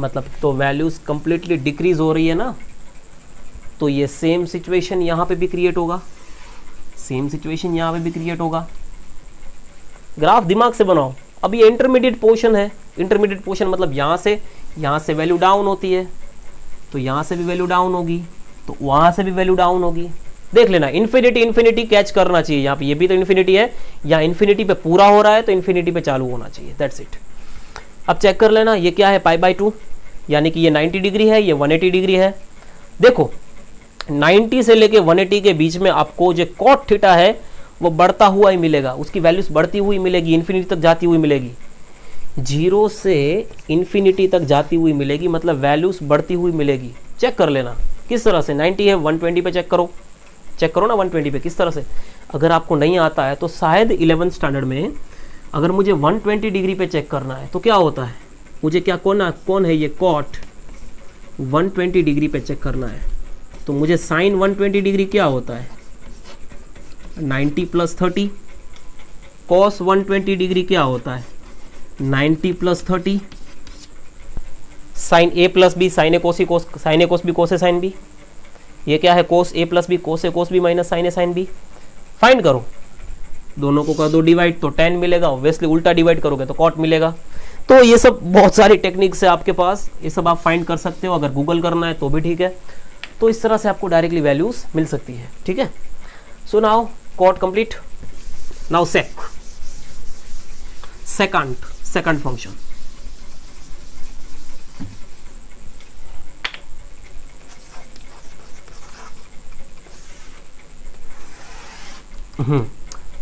मतलब तो वैल्यूज कंप्लीटली डिक्रीज हो रही है ना। तो ये सेम सिचुएशन यहाँ पे भी क्रिएट होगा, सेम सिचुएशन यहाँ पे भी क्रिएट होगा। ग्राफ दिमाग से बनाओ। अब ये इंटरमीडिएट पोर्शन है, इंटरमीडिएट पोर्शन मतलब यहाँ से वैल्यू डाउन होती है, तो यहाँ से भी वैल्यू डाउन होगी, तो वहाँ से भी वैल्यू डाउन होगी। देख लेना, इन्फिनिटी कैच करना चाहिए यहाँ पे। ये भी तो इन्फिनिटी है, यहाँ इन्फिनिटी पे पूरा हो रहा है तो इन्फिनिटी पे चालू होना चाहिए, दैट्स इट। अब चेक कर लेना, ये क्या है, π/2, यानी कि ये 90 डिग्री है, ये 180 डिग्री है। देखो 90 से लेके 180 के बीच में आपको जो cot थीटा है वो बढ़ता हुआ ही मिलेगा, उसकी वैल्यूज बढ़ती हुई मिलेगी, इन्फिनिटी तक जाती हुई मिलेगी। 0 से इन्फिनिटी तक जाती हुई मिलेगी, मतलब वैल्यूज बढ़ती हुई मिलेगी। चेक कर लेना किस तरह से। 90 है, 120 पे चेक करो ना 120 पे किस तरह से। अगर आपको नहीं आता है तो शायद 11th स्टैंडर्ड में अगर मुझे 120 डिग्री पे चेक करना है तो क्या होता है, मुझे क्या कौन है ये कॉट 120 डिग्री पे चेक करना है, तो मुझे साइन 120 डिग्री क्या होता है 90 + 30। कॉस 120 डिग्री क्या होता है 90 + 30। Sine a + b, sine A cos B cos A sine B. ये क्या है cos a + b cos A cos B minus sine A sine B. Find करो, दोनों को कर दो डिवाइड तो 10 मिलेगा। ऑब्वियसली उल्टा डिवाइड करोगे तो कॉट मिलेगा। तो ये सब बहुत सारी टेक्निक्स है आपके पास, ये सब आप फाइंड कर सकते हो। अगर गूगल करना है तो भी ठीक है। तो इस तरह से आपको डायरेक्टली वैल्यूज मिल सकती है, ठीक है। So now cot complete. Now second function.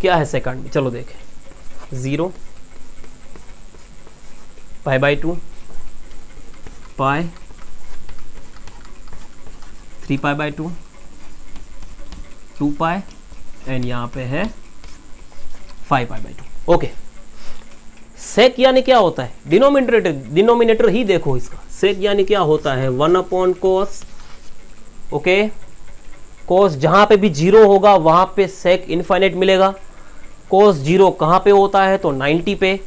क्या है सेकंड, चलो देखें। 0 π/2 पाई 3 π/2 2 पाई एंड यहाँ पे है 5 π/2। ओके, सेक यानी क्या होता है, डिनोमिनेटर ही देखो इसका। सेक यानी क्या होता है 1/cos। ओके, कोस जहां पे भी 0 होगा वहां पे सेक इनफाइनाइट मिलेगा। कोस 0 कहां पे होता है तो 90 पे।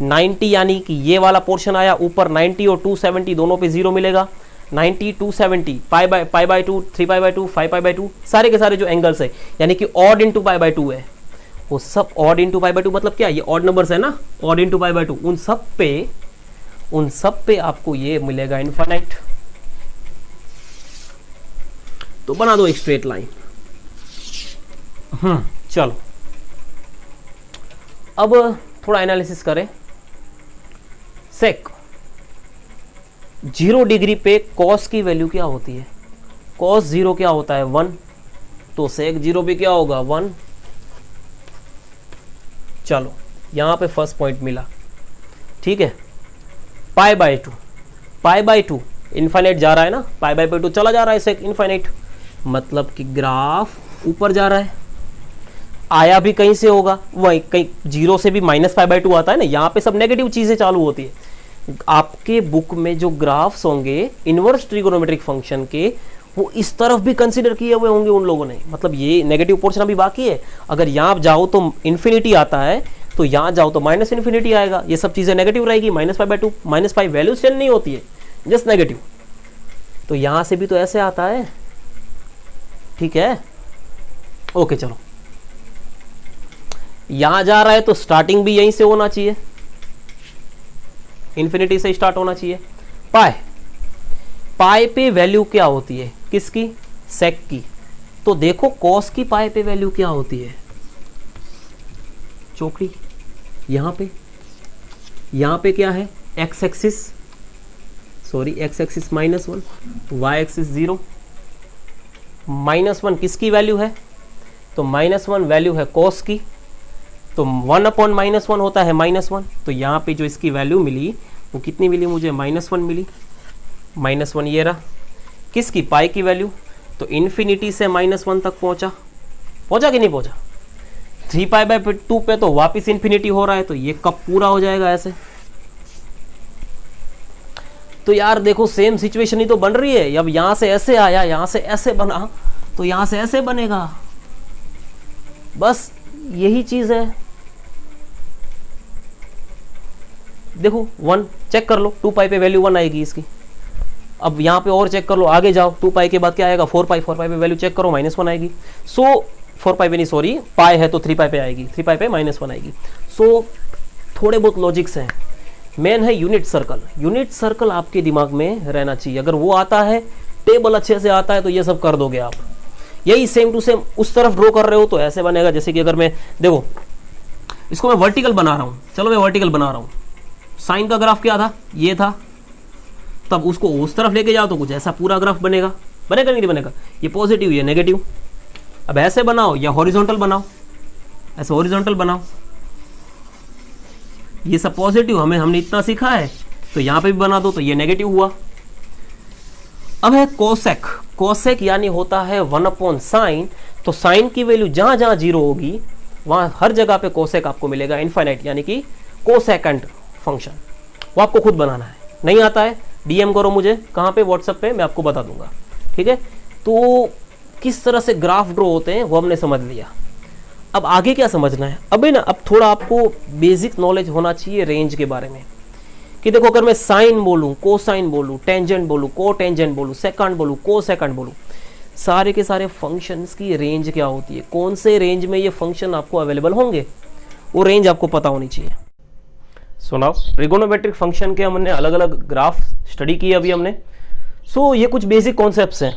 90 यानी कि ये वाला पोर्शन आया ऊपर, 90 और 270 दोनों पे 0 मिलेगा। 90 270 π/2 3 π/2 5 π/2 सारे के सारे जो एंगल्स है यानी कि ऑड इंटू π/2 है, वो सब ऑड इंटू π/2 मतलब क्या, ये ऑड नंबर्स है ना, ऑड इंटू π/2, उन सब पे आपको ये मिलेगा इनफाइनाइट। तो बना दो एक स्ट्रेट लाइन। चलो अब थोड़ा एनालिसिस करें। सेक 0 डिग्री पे कॉस की वैल्यू क्या होती है, कॉस 0 क्या होता है 1, तो सेक 0 पे क्या होगा 1। चलो यहां पे फर्स्ट पॉइंट मिला, ठीक है। π/2 इनफाइनाइट जा रहा है ना, π/2 चला जा रहा है सेक इनफाइनाइट, मतलब कि ग्राफ ऊपर जा रहा है। आया भी कहीं से होगा, वही कहीं 0 से भी -π/2 आता है ना, यहाँ पे सब नेगेटिव चीजें चालू होती है। आपके बुक में जो ग्राफ्स होंगे इनवर्स ट्रिगोनोमेट्रिक फंक्शन के, वो इस तरफ भी कंसीडर किए हुए होंगे उन लोगों ने, मतलब ये नेगेटिव पोर्शन अभी बाकी है। अगर यहाँ जाओ तो इन्फिनिटी आता है, तो यहाँ जाओ तो -इन्फिनिटी आएगा। ये सब चीजें नेगेटिव रहेगी, -π/2 -π वैल्यू चेंज नहीं होती है, जस्ट नेगेटिव। तो यहां से भी तो ऐसे आता है, ठीक है। ओके चलो, यहां जा रहा है तो स्टार्टिंग भी यहीं से होना चाहिए, इन्फिनिटी से स्टार्ट होना चाहिए। पाई, पाई पे वैल्यू क्या होती है, किसकी, सेक की। तो देखो कॉस की पाई पे वैल्यू क्या होती है, चौकड़ी यहां पे क्या है, x axis, sorry x axis -1, y axis 0। -1 किसकी वैल्यू है, तो -1 वैल्यू है कॉस की, तो 1/-1 होता है -1। तो यहाँ पे जो इसकी वैल्यू मिली वो कितनी मिली मुझे, -1 मिली। -1 ये रहा, किसकी, पाई की वैल्यू। तो इन्फिनिटी से -1 तक पहुंचा कि नहीं पहुंचा। 3π/2 पे तो वापिस इन्फिनिटी हो रहा है, तो ये कब पूरा हो जाएगा ऐसे। तो यार देखो सेम सिचुएशन ही तो बन रही है। अब यहां से ऐसे आया, यहां से ऐसे बना, तो यहां से ऐसे बनेगा, बस यही चीज है। देखो 1 चेक कर लो, 2π पे वैल्यू 1 आएगी इसकी। अब यहां पे और चेक कर लो, आगे जाओ, 2π के बाद क्या आएगा, 4π पे वैल्यू चेक करो, -1 आएगी। सो 4π पे नहीं, सॉरी पाई है तो 3π पे आएगी, 3π पे -1 आएगी। सो थोड़े बहुत लॉजिक्स हैं। मेन है यूनिट सर्कल, यूनिट सर्कल आपके दिमाग में रहना चाहिए। अगर वो आता है, टेबल अच्छे से आता है, तो ये सब कर दोगे आप। यही सेम टू सेम उस तरफ ड्रॉ कर रहे हो तो ऐसे बनेगा। जैसे कि अगर मैं देखो इसको मैं वर्टिकल बना रहा हूं, चलो मैं वर्टिकल बना रहा हूं, साइन का ग्राफ क्या था, ये था, तब उसको उस तरफ लेके जाओ तो कुछ ऐसा पूरा ग्राफ बनेगा, बनेगा नहीं बनेगा, ये पॉजिटिव ये नेगेटिव। अब ऐसे बनाओ या हॉरिजॉन्टल बनाओ, ऐसे हॉरिजॉन्टल बनाओ, ये सब पॉजिटिव, हमने इतना सीखा है, तो यहां पे भी बना दो तो ये नेगेटिव हुआ। अब है कोसेक, कोसेक यानी होता है 1/sin। तो साइन की वैल्यू जहां जहां 0 होगी वहां हर जगह पे कोसेक आपको मिलेगा इनफाइनाइट, यानी कि कोसेकेंड फंक्शन। वो आपको खुद बनाना है, नहीं आता है डीएम करो मुझे, कहां पे, व्हाट्सएप पे, मैं आपको बता दूंगा, ठीक है। तो किस तरह से ग्राफ ड्रॉ होते हैं वो हमने समझ लिया। अब आगे क्या समझना है, अब थोड़ा आपको बेसिक नॉलेज होना चाहिए रेंज के बारे में। कि देखो अगर मैं साइन बोलूं, कोसाइन बोलूं, टेंजेंट बोलूं, को टेंजेंट बोलूं, सेकंड बोलूं, को सेकंड बोलूं, सारे के सारे फंक्शंस की रेंज क्या होती है, कौन से रेंज में ये फंक्शन आपको अवेलेबल होंगे, वो रेंज आपको पता होनी चाहिए। सुनाओ, ट्रिगोनोमेट्रिक फंक्शन के हमने अलग अलग ग्राफ स्टडी किए अभी हमने। सो ये कुछ बेसिक कॉन्सेप्ट्स हैं,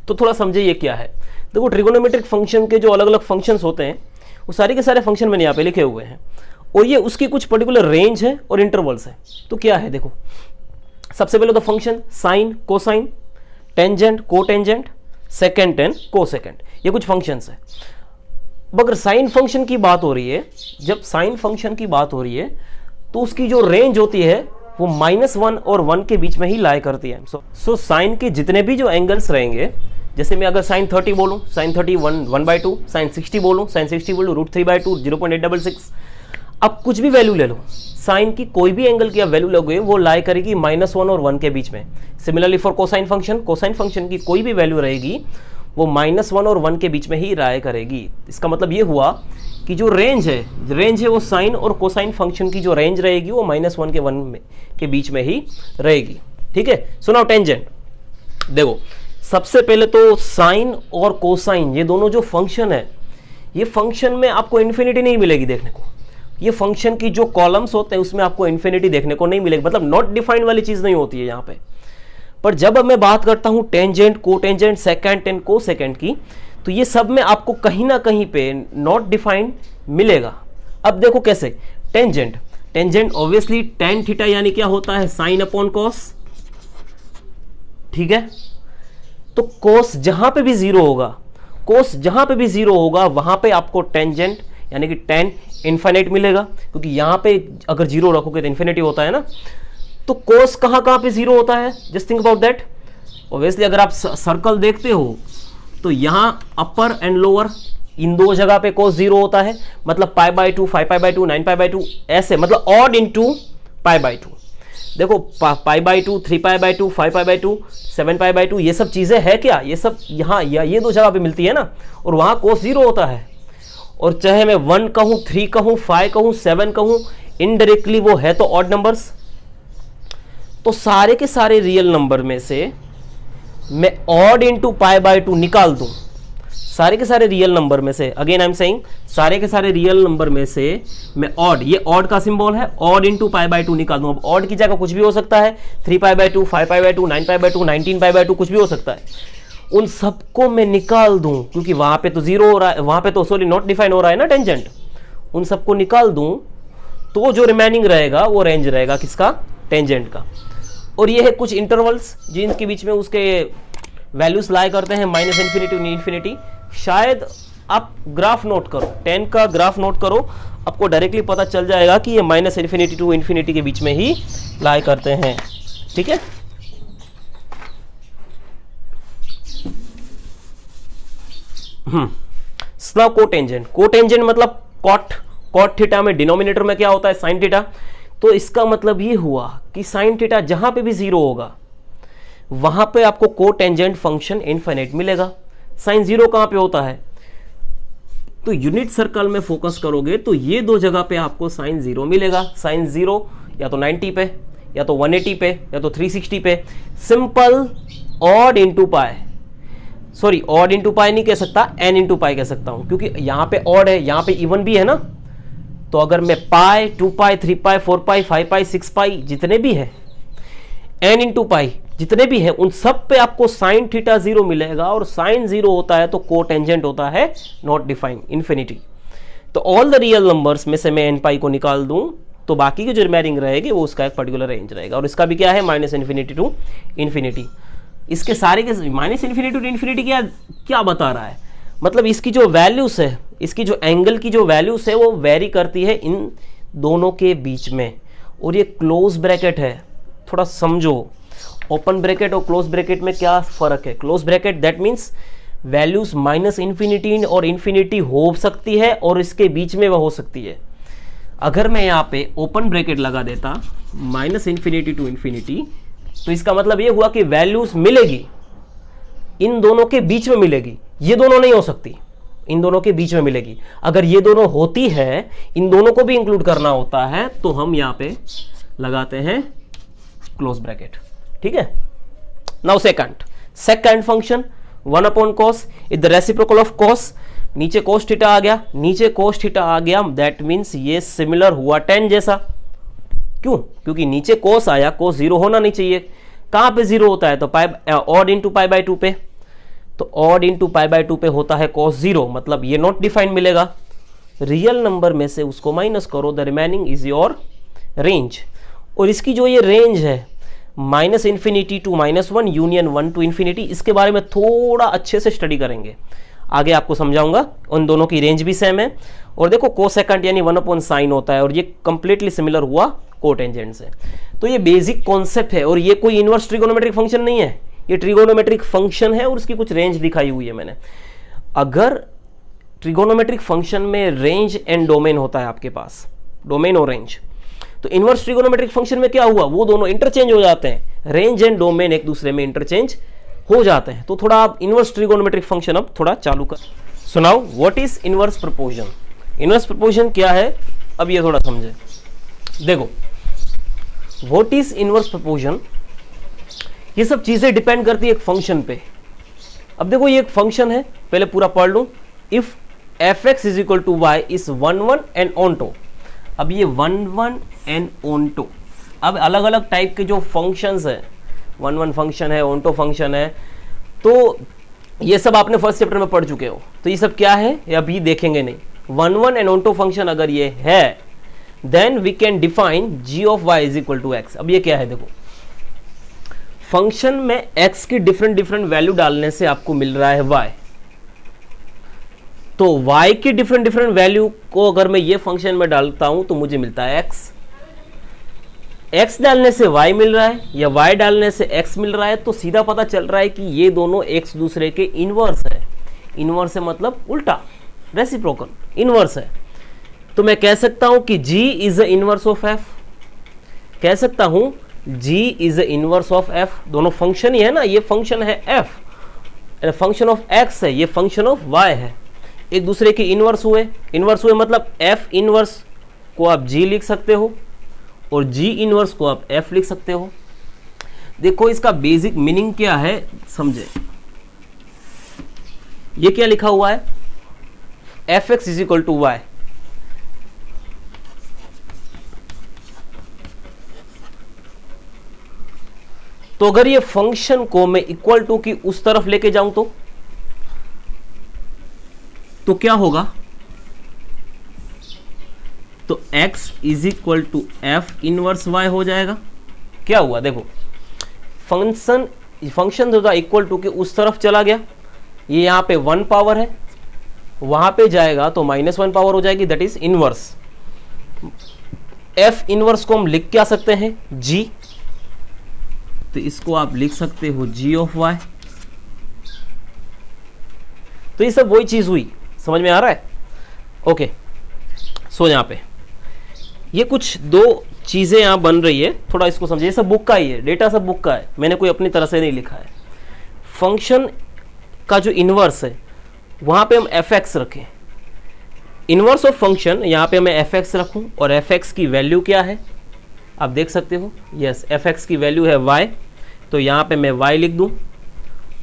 तो थोड़ा समझिए ये क्या है। देखो ट्रिगोनोमेट्रिक फंक्शन के जो अलग अलग फंक्शंस होते हैं वो सारे के सारे फंक्शन मैंने यहाँ पे लिखे हुए हैं, और ये उसकी कुछ पर्टिकुलर रेंज है और इंटरवल्स है। तो क्या है देखो, सबसे पहले तो function sine, cosine, tangent, cotangent, second ten, cosecant, ये कुछ फंक्शंस है। अगर साइन फंक्शन की बात हो रही है, जब साइन फंक्शन की बात हो रही है तो उसकी जो रेंज होती है वो -1 और 1 के बीच में ही लाई करती है। सो साइन के जितने भी जो एंगल्स रहेंगे, जैसे मैं अगर sin 30 बोलूं, sin 30 1/2, sin 60 बोलूं, sin 60 बोलूं √3/2 0.866। अब कुछ भी वैल्यू ले लो, साइन की कोई भी एंगल की आप वैल्यू लोगे वो लाई करेगी -1 और 1 के बीच में। Similarly for cosine function, cosine function की कोई भी वैल्यू रहेगी वो -1 और 1 के बीच में ही राय करेगी। इसका मतलब ये हुआ कि जो रेंज है वो साइन और कोसाइन फंक्शन की जो रेंज रहेगी वो -1 के 1 के बीच में ही रहेगी, ठीक है। सुनाओ टेंजेंट, देखो सबसे पहले तो साइन और कोसाइन ये दोनों जो फंक्शन है, ये फंक्शन में आपको इन्फिनिटी नहीं मिलेगी देखने को। ये फंक्शन की जो कॉलम्स होते हैं उसमें आपको इन्फिनिटी देखने को नहीं मिलेगी, मतलब नॉट डिफाइंड वाली चीज नहीं होती है यहाँ पे। पर जब अब मैं बात करता हूं tangent, cotangent, second ten, cosecant की, तो ये सब में आपको कहीं ना कहीं पे नॉट डिफाइंड मिलेगा। अब देखो कैसे, टेंजेंट ऑब्वियसली टेन थीटा यानी क्या होता है, साइन अपॉन कॉस, ठीक है। तो कोस जहां पे भी 0 होगा, वहां पे आपको टेंजेंट यानी कि टेन इनफाइनाइट मिलेगा, क्योंकि यहां पे अगर 0 रखोगे तो इन्फिनिटी होता है ना। तो कोस कहां पे 0 होता है, just think about that. Obviously अगर आप सर्कल देखते हो तो यहां अपर एंड लोअर इन दो जगह पे कोस 0 होता है, मतलब π/2, 5π/2, 9π/2 ऐसे, मतलब ऑड इनटू π/2। देखो π/2, 3π/2, 5π/2, 7π/2 ये सब चीजें है क्या, ये सब यहाँ ये दो जगह पे मिलती है ना, और वहां कोस 0 होता है। और चाहे मैं 1 कहूं, 3 कहूं, 5 कहूं, 7 कहूं, इनडायरेक्टली वो है तो ऑड नंबर्स। तो सारे के सारे रियल नंबर में से मैं ऑड इंटू पाई बाय 2 निकाल दूं, सारे के सारे रियल नंबर में से, अगेन आई एम सेइंग सारे के सारे रियल नंबर में से मैं ऑड, ये ऑड का सिंबल है, ऑड इंटू पाई बाय 2 निकाल दूं। अब ऑड की जगह कुछ भी हो सकता है, 3 पाई by 2, 5 pi by 2, 9 pi by 2, 19 pi by 2, कुछ भी हो सकता है। उन सबको मैं निकाल दूं, क्योंकि वहां पे तो जीरो हो रहा है, वहां पे तो सॉरी नॉट डिफाइन हो रहा है ना टेंजेंट, उन सबको निकाल दूं तो जो रिमेनिंग रहेगा वो रेंज रहेगा किसका, टेंजेंट का। और ये है कुछ इंटरवल्स जिनके बीच में उसके वैल्यूज लाई करते हैं, माइनस इन्फिनिटी टू इन्फिनिटी। शायद आप ग्राफ नोट करो, 10 का ग्राफ नोट करो, आपको डायरेक्टली पता चल जाएगा कि ये माइनस इन्फिनिटी टू इन्फिनिटी के बीच में ही लाई करते हैं, ठीक है। नाउ कोटेंजेंट, कोटेंजेंट मतलब कॉट थीटा में डिनोमिनेटर में क्या होता है, साइन थीटा। तो इसका मतलब ये हुआ कि साइन थीटा जहां पे भी जीरो होगा वहां पे आपको कोटेंजेंट फंक्शन इनफिनिट मिलेगा। साइन जीरो कहां पे होता है, तो यूनिट सर्कल में फोकस करोगे तो ये दो जगह पे आपको साइन जीरो मिलेगा। साइन जीरो या तो 90 पे, या तो 180 पे, या तो 360 पे। Simple odd into pi, sorry odd into pi नहीं कह सकता, एन इंटू पाई कह सकता हूं, क्योंकि यहां पे ऑड है, यहां पे इवन भी है ना। तो अगर मैं पाई, 2 पाई, 3 पाई, 4 पाई, 5 पाई, 6 पाई जितने भी है, एन इंटू पाई जितने भी हैं, उन सब पे आपको साइन थीटा जीरो मिलेगा। और साइन जीरो होता है तो कोटेंजेंट होता है नॉट डिफाइंड, इन्फिनिटी। तो ऑल द रियल नंबर्स में से मैं एन पाई को निकाल दूं तो बाकी के जो रिमेनिंग रहेगी वो उसका एक पर्टिकुलर रेंज रहेगा। और इसका भी क्या है, माइनस इन्फिनिटी टू इन्फिनिटी। इसके सारे के माइनस इन्फिनिटी टू इन्फिनिटी क्या बता रहा है, मतलब इसकी जो वैल्यूज है, इसकी जो एंगल की जो वैल्यूज है वो वेरी करती है इन दोनों के बीच में। और ये क्लोज ब्रैकेट है, थोड़ा समझो ओपन ब्रैकेट और क्लोज ब्रैकेट में क्या फर्क है। Close bracket that means values minus infinity और इन्फिनिटी हो सकती है और इसके बीच में वह हो सकती है। अगर मैं यहाँ पे ओपन ब्रैकेट लगा देता माइनस इन्फिनिटी टू इन्फिनिटी, तो इसका मतलब ये हुआ कि वैल्यूज मिलेगी, इन दोनों के बीच में मिलेगी, ये दोनों नहीं हो सकती, इन दोनों के बीच में मिलेगी। अगर ये दोनों होती है, इन दोनों को भी इंक्लूड करना होता है, तो हम यहाँ पे लगाते हैं क्लोज ब्रैकेट, ठीक है। Now second function 1 upon cos is the reciprocal of cos. नीचे कोस थीटा आ गया, नीचे कोस थीटा आ गया, दैट मीन्स ये सिमिलर हुआ tan जैसा। क्यों, क्योंकि नीचे कोस आया, कोस जीरो होना नहीं चाहिए। कहां पे जीरो होता है, तो पाई ऑड इंटू पाई बाय 2 पे। तो ऑड इंटू पाई बाय 2 पे होता है कोस जीरो, मतलब ये नॉट डिफाइंड मिलेगा। रियल नंबर में से उसको माइनस करो, the remaining is your range. और इसकी जो ये रेंज है minus infinity to -1 union 1 to infinity, इसके बारे में थोड़ा अच्छे से स्टडी करेंगे, आगे आपको समझाऊंगा। उन दोनों की रेंज भी सेम है। और देखो कोसेकेंट यानी 1 अपॉन साइन होता है, और ये कंप्लीटली सिमिलर हुआ कोटेंजेंट से। तो ये बेसिक कॉन्सेप्ट है, और ये कोई इनवर्स ट्रिगोनोमेट्रिक फंक्शन नहीं है, ये ट्रिगोनोमेट्रिक फंक्शन है और उसकी कुछ रेंज दिखाई हुई है मैंने। अगर ट्रिगोनोमेट्रिक फंक्शन में रेंज एंड डोमेन होता है आपके पास, डोमेन और रेंज, तो इनवर्स ट्रिगोनोमेट्रिक फंक्शन में क्या हुआ, वो दोनों इंटरचेंज हो जाते हैं, रेंज एंड डोमेन एक दूसरे में इंटरचेंज हो जाते हैं। तो थोड़ा आप इनवर्स ट्रिगोनोमेट्रिक फंक्शन अब थोड़ा चालू कर सुनाओ। What is inverse proportion, inverse proportion क्या है, अब ये थोड़ा समझे। देखो व्हाट इज इनवर्स प्रोपोर्शन, ये सब चीजें डिपेंड करती है एक फंक्शन पे। अब देखो ये एक फंक्शन है, पहले पूरा पढ़ लूं। If fx is equal to Y is 1 1 and onto. अब ये 1 1 एंड ऑनटो, अब अलग अलग टाइप के जो फंक्शंस है, 1 1 फंक्शन है, ऑनटो फंक्शन है, तो ये सब आपने फर्स्ट चैप्टर में पढ़ चुके हो। तो ये सब क्या है ये अभी देखेंगे नहीं। 1 1 एंड ऑनटो फंक्शन अगर ये है, then we can define g of y is equal to x। अब ये क्या है, देखो फंक्शन में x की डिफरेंट वैल्यू डालने से आपको मिल रहा है y, तो y की डिफरेंट वैल्यू को अगर मैं ये फंक्शन में डालता हूं तो मुझे मिलता है x डालने से y मिल रहा है या y डालने से x मिल रहा है, तो सीधा पता चल रहा है कि ये दोनों एक दूसरे के इनवर्स है। इनवर्स है मतलब उल्टा, रेसिप्रोकल, इनवर्स है। तो मैं कह सकता हूं कि g is the inverse of f, कह सकता हूं g is the inverse of f। दोनों फंक्शन ही है ना, ये फंक्शन है f, फंक्शन ऑफ x है, ये फंक्शन ऑफ y है, एक दूसरे के इनवर्स हुए। इनवर्स हुए मतलब f इनवर्स को आप g लिख सकते हो और g इनवर्स को आप f लिख सकते हो। देखो इसका बेसिक मीनिंग क्या है समझे। ये क्या लिखा हुआ है, f x is equal to y. तो अगर ये फंक्शन को मैं इक्वल टू की उस तरफ लेके जाऊं तो क्या होगा, तो x is equal to f inverse y हो जाएगा। क्या हुआ देखो, फंक्शन जो था इक्वल टू के उस तरफ चला गया, ये यहाँ पे 1 पावर है, वहां पे जाएगा तो -1 पावर हो जाएगी, that is inverse. f inverse को हम लिख क्या सकते हैं, g, तो इसको आप लिख सकते हो g ऑफ y। तो ये सब वही चीज हुई, समझ में आ रहा है। ओके सो यहाँ पे ये कुछ दो चीजें यहां बन रही है, थोड़ा इसको समझिए। ये सब बुक का ही है, डेटा सब बुक का है, मैंने कोई अपनी तरह से नहीं लिखा है। फंक्शन का जो इनवर्स है वहां पे हम एफ एक्स रखें, इनवर्स ऑफ फंक्शन यहाँ पे मैं एफ एक्स रखूं, और एफ एक्स की वैल्यू क्या है आप देख सकते हो, यस एफ एक्स की वैल्यू है y, तो यहाँ पे मैं y लिख दूं,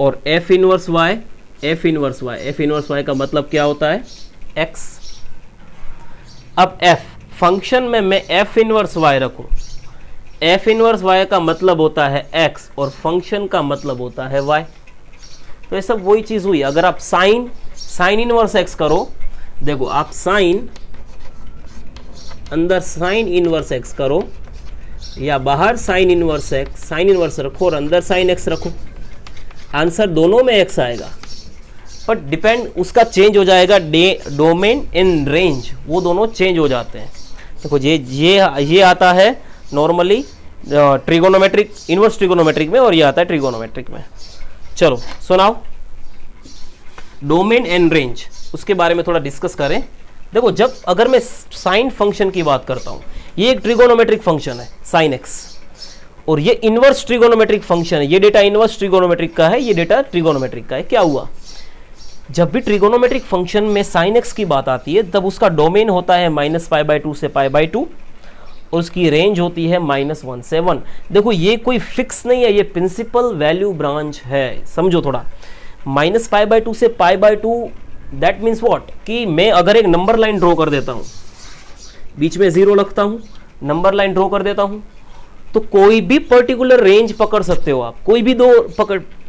और F inverse y, F inverse y, F inverse y का मतलब क्या होता है x। अब f फंक्शन में मैं एफ इनवर्स y रखूं, एफ इनवर्स y का मतलब होता है x और फंक्शन का मतलब होता है y। तो ये सब वही चीज हुई। अगर आप साइन इनवर्स x करो, देखो आप अंदर साइन इनवर्स x करो या बाहर साइन इनवर्स रखो और अंदर साइन x रखो, आंसर दोनों में x आएगा, बट डिपेंड उसका चेंज हो जाएगा, डोमेन इन रेंज वो दोनों चेंज हो जाते हैं। देखो ये आता है नॉर्मली ट्रिगोनोमेट्रिक, इनवर्स ट्रिगोनोमेट्रिक में, और ये आता है ट्रिगोनोमेट्रिक में। चलो सुनाओ डोमेन एंड रेंज, उसके बारे में थोड़ा डिस्कस करें। देखो अगर मैं साइन फंक्शन की बात करता हूं, ये एक ट्रिगोनोमेट्रिक फंक्शन है साइन एक्स, और ये इनवर्स ट्रिगोनोमेट्रिक फंक्शन है, ये डेटा इनवर्स ट्रिगोनोमेट्रिक का है, ये डेटा ट्रिगोनोमेट्रिक का है। क्या हुआ, जब भी ट्रिगोनोमेट्रिक फंक्शन में साइन एक्स की बात आती है तब उसका डोमेन होता है -π/2 से π/2 और उसकी रेंज होती है -1 से 1। देखो ये कोई फिक्स नहीं है, ये प्रिंसिपल वैल्यू ब्रांच है, समझो थोड़ा। -π/2 से π/2 दैट मीन्स व्हाट, कि मैं अगर एक नंबर लाइन ड्रॉ कर देता हूं, बीच में 0 रखता हूं, नंबर लाइन ड्रॉ कर देता हूं, तो कोई भी पर्टिकुलर रेंज पकड़ सकते हो आप, कोई भी दो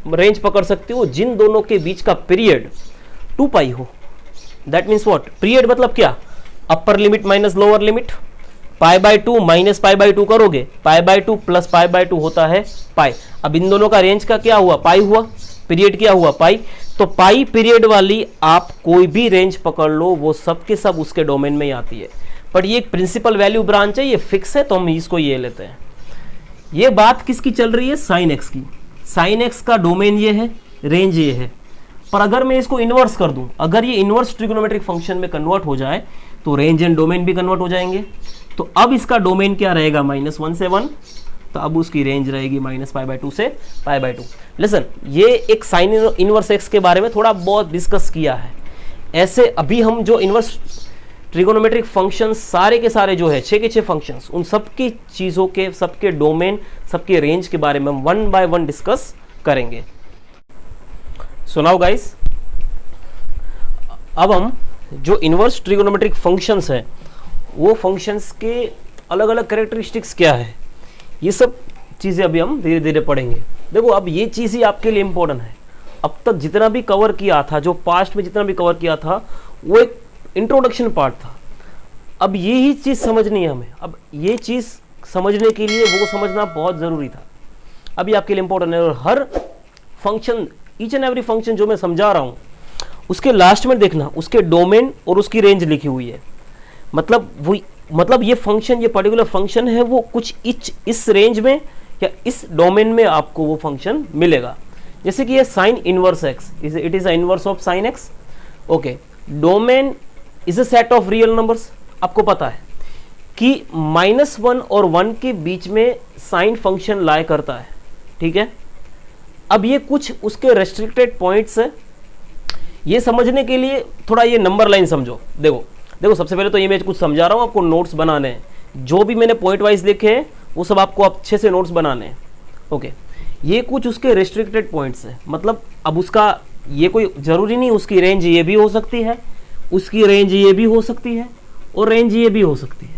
रेंज पकड़ सकते हो जिन दोनों के बीच का पीरियड 2π हो। दैट मीन्स व्हाट, पीरियड मतलब क्या, upper limit minus lower limit, π/2 minus π/2 करोगे, π/2 प्लस π/2 होता है पाई। अब इन दोनों का रेंज का क्या हुआ, पाई हुआ, पीरियड क्या हुआ, पाई। तो पाई पीरियड वाली आप कोई भी रेंज पकड़ लो, वो सब के सब उसके डोमेन में ही आती है। बट ये एक प्रिंसिपल वैल्यू ब्रांच है, ये फिक्स है, तो हम इसको ये लेते हैं। ये बात किसकी चल रही है, साइन एक्स की। साइन एक्स का डोमेन ये है, रेंज ये है। पर अगर मैं इसको इन्वर्स कर दूं, अगर ये इन्वर्स ट्रिगोनोमेट्रिक फंक्शन में कन्वर्ट हो जाए तो रेंज एंड डोमेन भी कन्वर्ट हो जाएंगे। तो अब इसका डोमेन क्या रहेगा, -1 से 1, तो अब उसकी रेंज रहेगी -π/2 से π/2। लिसन, ये एक साइन इनवर्स एक्स के बारे में थोड़ा बहुत डिस्कस किया है। ऐसे अभी हम जो इनवर्स ट्रिगोनोमेट्रिक फंक्शन सारे के सारे जो है 6 के 6 फंक्शंस, उन सबकी चीज़ों के, सबके डोमेन, सबके रेंज के बारे में हम 1 बाय 1 डिस्कस करेंगे। सुनाओ गाइस, अब हम जो इनवर्स ट्रिगोनोमेट्रिक फंक्शंस हैं वो फंक्शंस के अलग अलग कैरेक्टरिस्टिक्स क्या है, ये सब चीज़ें अभी हम धीरे धीरे पढ़ेंगे। देखो अब ये चीज़ ही आपके लिए इम्पोर्टेंट है। अब तक जितना भी कवर किया था, जो पास्ट में जितना भी कवर किया था, वो एक इंट्रोडक्शन पार्ट था। अब यही चीज़ समझनी है हमें। अब ये चीज़ समझने के लिए वो समझना बहुत ज़रूरी था, अभी आपके लिए इम्पोर्टेंट है। और हर function, each and every function जो मैं समझा रहा हूँ, उसके लास्ट में देखना उसके डोमेन और उसकी रेंज लिखी हुई है। मतलब ये फंक्शन, ये पर्टिकुलर फंक्शन है, वो कुछ इस रेंज में या इस डोमेन में आपको वो फंक्शन मिलेगा। जैसे कि ये sine inverse x, it is a inverse of sine x. Okay, domain is a set of real numbers. आपको पता है कि -1 और 1 के बीच में साइन फंक्शन लाई करता है, ठीक है। अब ये कुछ उसके रेस्ट्रिक्टेड पॉइंट्स है। ये समझने के लिए थोड़ा ये नंबर लाइन समझो। देखो सबसे पहले तो ये मैं कुछ समझा रहा हूँ, आपको नोट्स बनाने हैं। जो भी मैंने पॉइंट वाइज लिखे हैं वो सब आपको अच्छे से नोट्स बनाने हैं। ओके, ये कुछ उसके रेस्ट्रिक्टेड पॉइंट्स है, मतलब अब उसका ये कोई जरूरी नहीं, उसकी रेंज ये भी हो सकती है, उसकी रेंज ये भी हो सकती है, और रेंज ये भी हो सकती है।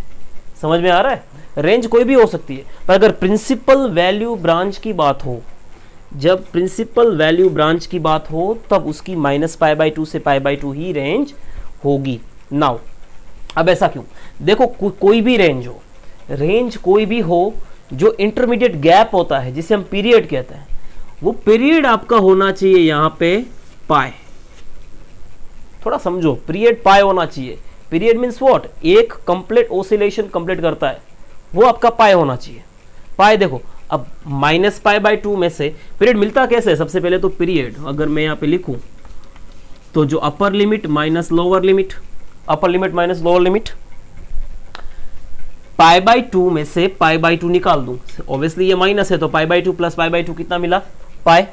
समझ में आ रहा है? रेंज कोई भी हो सकती है, पर अगर प्रिंसिपल वैल्यू ब्रांच की बात हो, जब प्रिंसिपल वैल्यू ब्रांच की बात हो तब उसकी -π/2 से π/2 ही रेंज होगी। नाउ अब ऐसा क्यों? देखो कोई भी रेंज हो, रेंज कोई भी हो, जो इंटरमीडिएट गैप होता है जिसे हम पीरियड कहते हैं, वो पीरियड आपका होना चाहिए यहां पे पाई। थोड़ा समझो, पीरियड पाई होना चाहिए। Period means what? एक कंप्लीट ओसिलेशन कंप्लीट करता है, वो आपका पाई होना चाहिए। पाई देखो, अब -π/2 में से पीरियड मिलता कैसे? सबसे पहले तो पीरियड अगर मैं यहां पे लिखूं तो जो upper limit minus lower limit, upper limit minus lower limit, π/2 में से π/2 निकाल दूं, ऑब्वियसली ये माइनस है तो π/2 प्लस π/2 कितना मिला? पाई।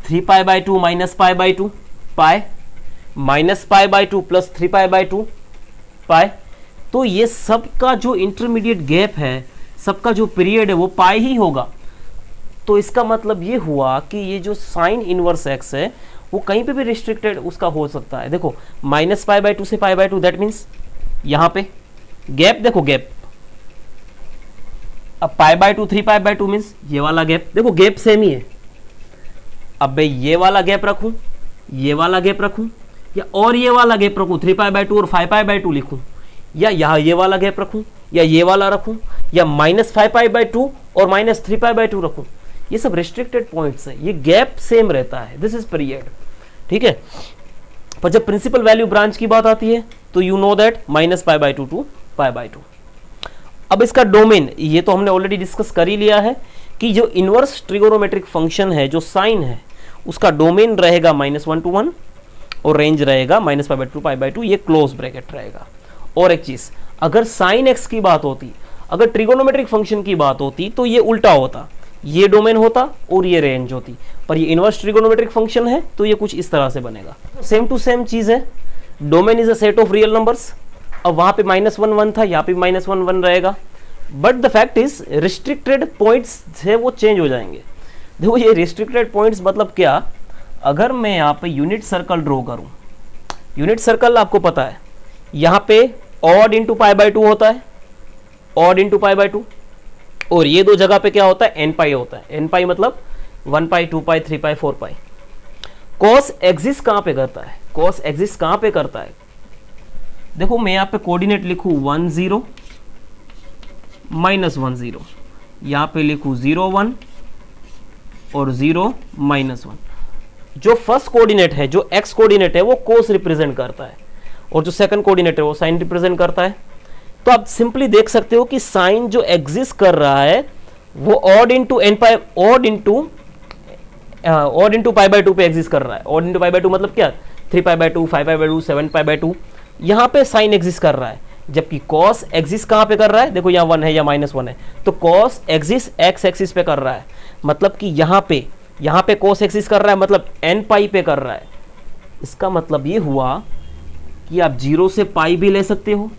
3π/2 माइनस π/2 पाई, -π/2 प्लस 3π/2 पाई। तो ये सबका जो इंटरमीडिएट गैप है, सबका जो पीरियड है वो पाई ही होगा। तो इसका मतलब ये हुआ कि ये जो साइन इनवर्स एक्स है वो कहीं पे भी रिस्ट्रिक्टेड उसका हो सकता है। देखो -π/2 से π/2, दैट मीन्स यहां पे गैप, देखो गैप, अब π/2 3π/2 मीन्स ये वाला गैप, देखो गैप सेम ही है। अब मैं ये वाला गैप रखूं, ये वाला गैप रखूं, या और ये वाला गैप रखूं 3π/2 और 5π/2 लिखूं, या यहां ये वाला गैप रखूं, या ये वाला रखूं, या -5π/2 और -3π/2 रखूं, ये सब रिस्ट्रिक्टेड पॉइंट्स है, ये गैप सेम रहता है, दिस इज पीरियड। ठीक है, पर जब प्रिंसिपल वैल्यू ब्रांच की बात आती है तो यू नो दैट -π/2 टू π/2। अब इसका डोमेन, ये तो हमने ऑलरेडी डिस्कस कर ही लिया है कि जो इनवर्स ट्रिगोनोमेट्रिक फंक्शन है, जो साइन है, उसका डोमेन रहेगा -1 to 1 और रेंज रहेगा -π/2 π/2, ये क्लोज ब्रैकेट रहेगा। और एक चीज, अगर साइन एक्स की बात होती, अगर ट्रिगोनोमेट्रिक फंक्शन की बात होती तो ये उल्टा होता, ये डोमेन होता और ये रेंज होती, पर ये इनवर्स ट्रिगोनोमेट्रिक फंक्शन है तो ये कुछ इस तरह से बनेगा। सेम टू सेम चीज है, domain is a set of real numbers. अब वहां पे -1 1 था, यहाँ पे -1 1 रहेगा, but the fact is restricted points है वो चेंज हो जाएंगे। देखो ये रिस्ट्रिक्टेड पॉइंट्स मतलब क्या? अगर मैं यहाँ पे यूनिट सर्कल ड्रॉ करूं, यूनिट सर्कल आपको पता है यहाँ पे ऑड इंटू π/2 होता है, ऑड इंटू π/2, और ये दो जगह पे क्या होता है? nπ होता है। nπ मतलब 1π 2π 3π 4π। कॉस एग्जिस्ट कहां पे करता है? कॉस एग्जिस्ट कहां पे करता है? देखो मैं यहाँ पे कोऑर्डिनेट लिखूं 1 0 -1 0, यहाँ पे लिखूं 0 1 और 0 -1। जो फर्स्ट कोऑर्डिनेट है, जो एक्स कोऑर्डिनेट है, वो कोस रिप्रेजेंट करता है, और जो सेकंड कोऑर्डिनेट है वो साइन रिप्रेजेंट करता है। तो आप सिंपली देख सकते हो कि साइन जो एग्जिस्ट कर रहा है वो odd into nπ, odd into π/2 पे एग्जिस्ट कर रहा है। ऑड इंटू π/2 मतलब क्या? 3π/2 5π/2 7π/2, यहाँ पे साइन एग्जिस्ट कर रहा है, जबकि कॉस एग्जिस्ट कहाँ पे कर रहा है? देखो यहाँ 1 है या -1 है, तो कॉस एग्जिस्ट एक्स एक्सिस पे कर रहा है, मतलब कि यहाँ पे कॉस एग्जिस्ट कर रहा है, मतलब nπ पे कर रहा है। इसका मतलब ये हुआ कि आप 0 से पाई भी ले सकते हो,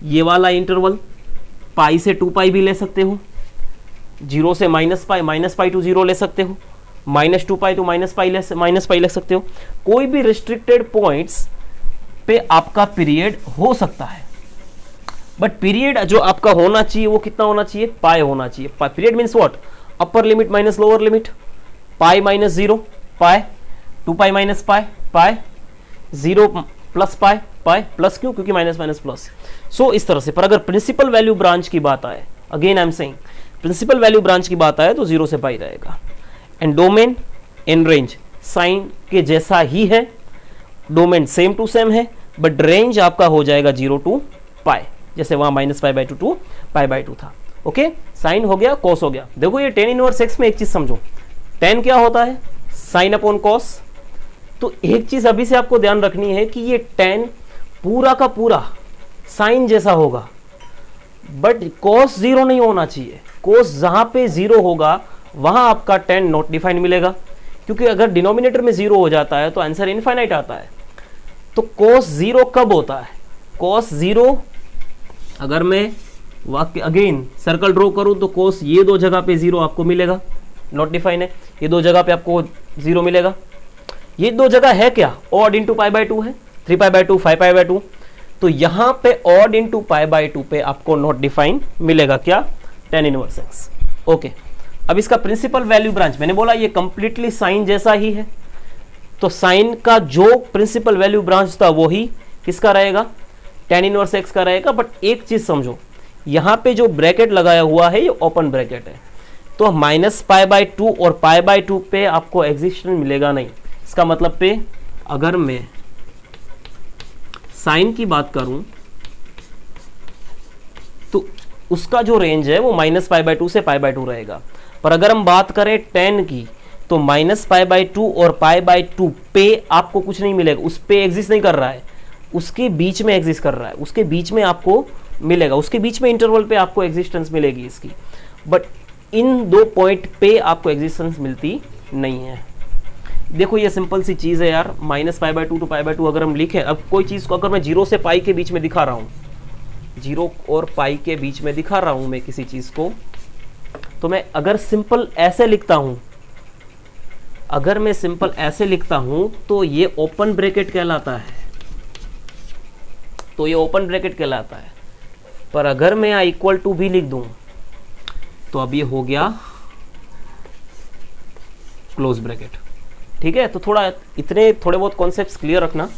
ये वाला इंटरवल पाई से 2π भी ले सकते हो, 0 से -π टू 0 ले सकते हो, -2π टू -π ले सकते हो। कोई भी रिस्ट्रिक्टेड पॉइंट्स पे आपका पीरियड हो सकता है, बट पीरियड जो आपका होना चाहिए वो कितना होना चाहिए? पाई होना चाहिए। Period means what? Upper limit minus lower limit, pi minus 0 pi, 2π minus pi pi, 0 plus pi pi plus, क्यों? क्योंकि माइनस माइनस प्लस। सो इस तरह से। पर अगर प्रिंसिपल वैल्यू ब्रांच की बात आए, again I am saying, principal value branch की बात आए तो 0 से पाई रहेगा। And domain in range sine के जैसा ही है, डोमेन सेम टू सेम है, बट रेंज आपका हो जाएगा 0 to पाई, जैसे वहां -π/2 टू π/2 था। ओके, साइन हो गया, कॉस हो गया। देखो ये tan इनवर्स x में एक चीज समझो, tan क्या होता है? Sine upon cos. तो एक चीज अभी से आपको ध्यान रखनी है कि ये tan पूरा का पूरा साइन जैसा होगा, बट कॉस 0 नहीं होना चाहिए। कॉस जहां पे 0 होगा वहां आपका tan नॉट डिफाइंड मिलेगा, क्योंकि अगर डिनोमिनेटर में 0 हो जाता है तो आंसर इनफाइनाइट आता है। तो cos 0 कब होता है? cos 0 अगर मैं वाक्य अगेन सर्कल ड्रॉ करूं तो cos ये दो जगह पे 0 आपको मिलेगा, नॉट डिफाइन है। ये दो जगह पे आपको 0 मिलेगा। ये दो जगह है क्या, ऑड इंटू पाई बाय 2 है, 3 पाई बाय 2, 5 पाई बाय 2। तो यहां पे ऑड इंटू पाई बाय 2 पे आपको नॉट डिफाइन मिलेगा क्या, tan इनवर्स x। ओके, अब इसका प्रिंसिपल वैल्यू ब्रांच, मैंने बोला ये कंप्लीटली साइन जैसा ही है, तो साइन का जो प्रिंसिपल वैल्यू ब्रांच था वो ही किसका रहेगा, tan इनवर्स x का रहेगा। बट एक चीज समझो, यहां पे जो ब्रैकेट लगाया हुआ है ये ओपन ब्रैकेट है, तो माइनस पाई बाय 2 और पाई बाय 2 पे आपको एग्जिस्टेंस मिलेगा नहीं। इसका मतलब पे अगर मैं साइन की बात करूं तो उसका जो रेंज है वो माइनस पाई बाय 2 से पाई बाय 2 रहेगा। पर अगर हम बात करें tan की, तो माइनस पाई बाय 2 और पाई बाय 2 पे आपको कुछ नहीं मिलेगा, उस पे एग्जिस्ट नहीं कर रहा है, उसके बीच में एग्जिस्ट कर रहा है, उसके बीच में आपको मिलेगा, उसके बीच में इंटरवल पे आपको एग्जिस्टेंस मिलेगी इसकी। बट इन दो पॉइंट पे आपको एग्जिस्टेंस मिलती नहीं है। देखो ये सिंपल सी चीज है यार, minus pi by 2 to pi by 2 अगर हम लिखें, अब कोई चीज को अगर मैं 0 से पाई के बीच में दिखा रहा हूं, 0 और पाई के बीच में दिखा रहा हूं मैं किसी चीज को, तो मैं अगर सिंपल ऐसे लिखता हूं, अगर मैं सिंपल ऐसे लिखता हूं तो ये ओपन ब्रैकेट कहलाता है, तो ये ओपन ब्रैकेट कहलाता है। पर अगर मैं इक्वल टू भी लिख दूं तो अब ये हो गया क्लोज ब्रैकेट। ठीक है, तो थोड़ा इतने थोड़े बहुत कॉन्सेप्ट्स क्लियर रखना।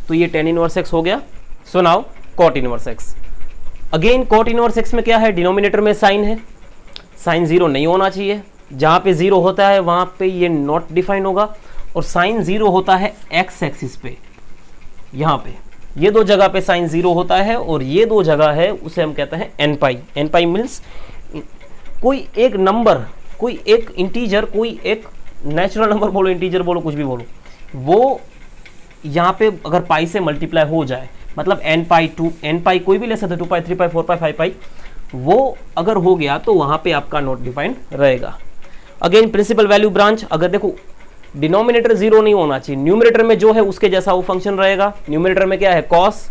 तो ये tan इनवर्स x हो गया। So now cot inverse x। Again cot inverse x में क्या है, डिनोमिनेटर में साइन है, साइन 0 नहीं होना चाहिए, जहां पे 0 होता है वहां पे ये नॉट डिफाइन होगा, और साइन 0 होता है x एक्सिस पे, यहां पे ये दो जगह पे साइन 0 होता है, और ये दो जगह है उसे हम कहते हैं n पाई। n पाई मीन्स कोई एक नंबर, कोई एक इंटीजर, कोई एक नेचुरल नंबर बोलो, इंटीजर बोलो, कुछ भी बोलो, वो यहाँ पे अगर पाई से मल्टीप्लाई हो जाए, मतलब n पाई 2, n पाई कोई भी ले सकते, 2 पाई, 3 पाई, 4 पाई, 5 पाई, वो अगर हो गया तो वहां पे आपका नॉट डिफाइंड रहेगा। अगेन प्रिंसिपल वैल्यू ब्रांच, अगर देखो डिनोमिनेटर 0 नहीं होना चाहिए, न्यूमरेटर में जो है उसके जैसा वो फंक्शन रहेगा। न्यूमरेटर में क्या है, कॉस,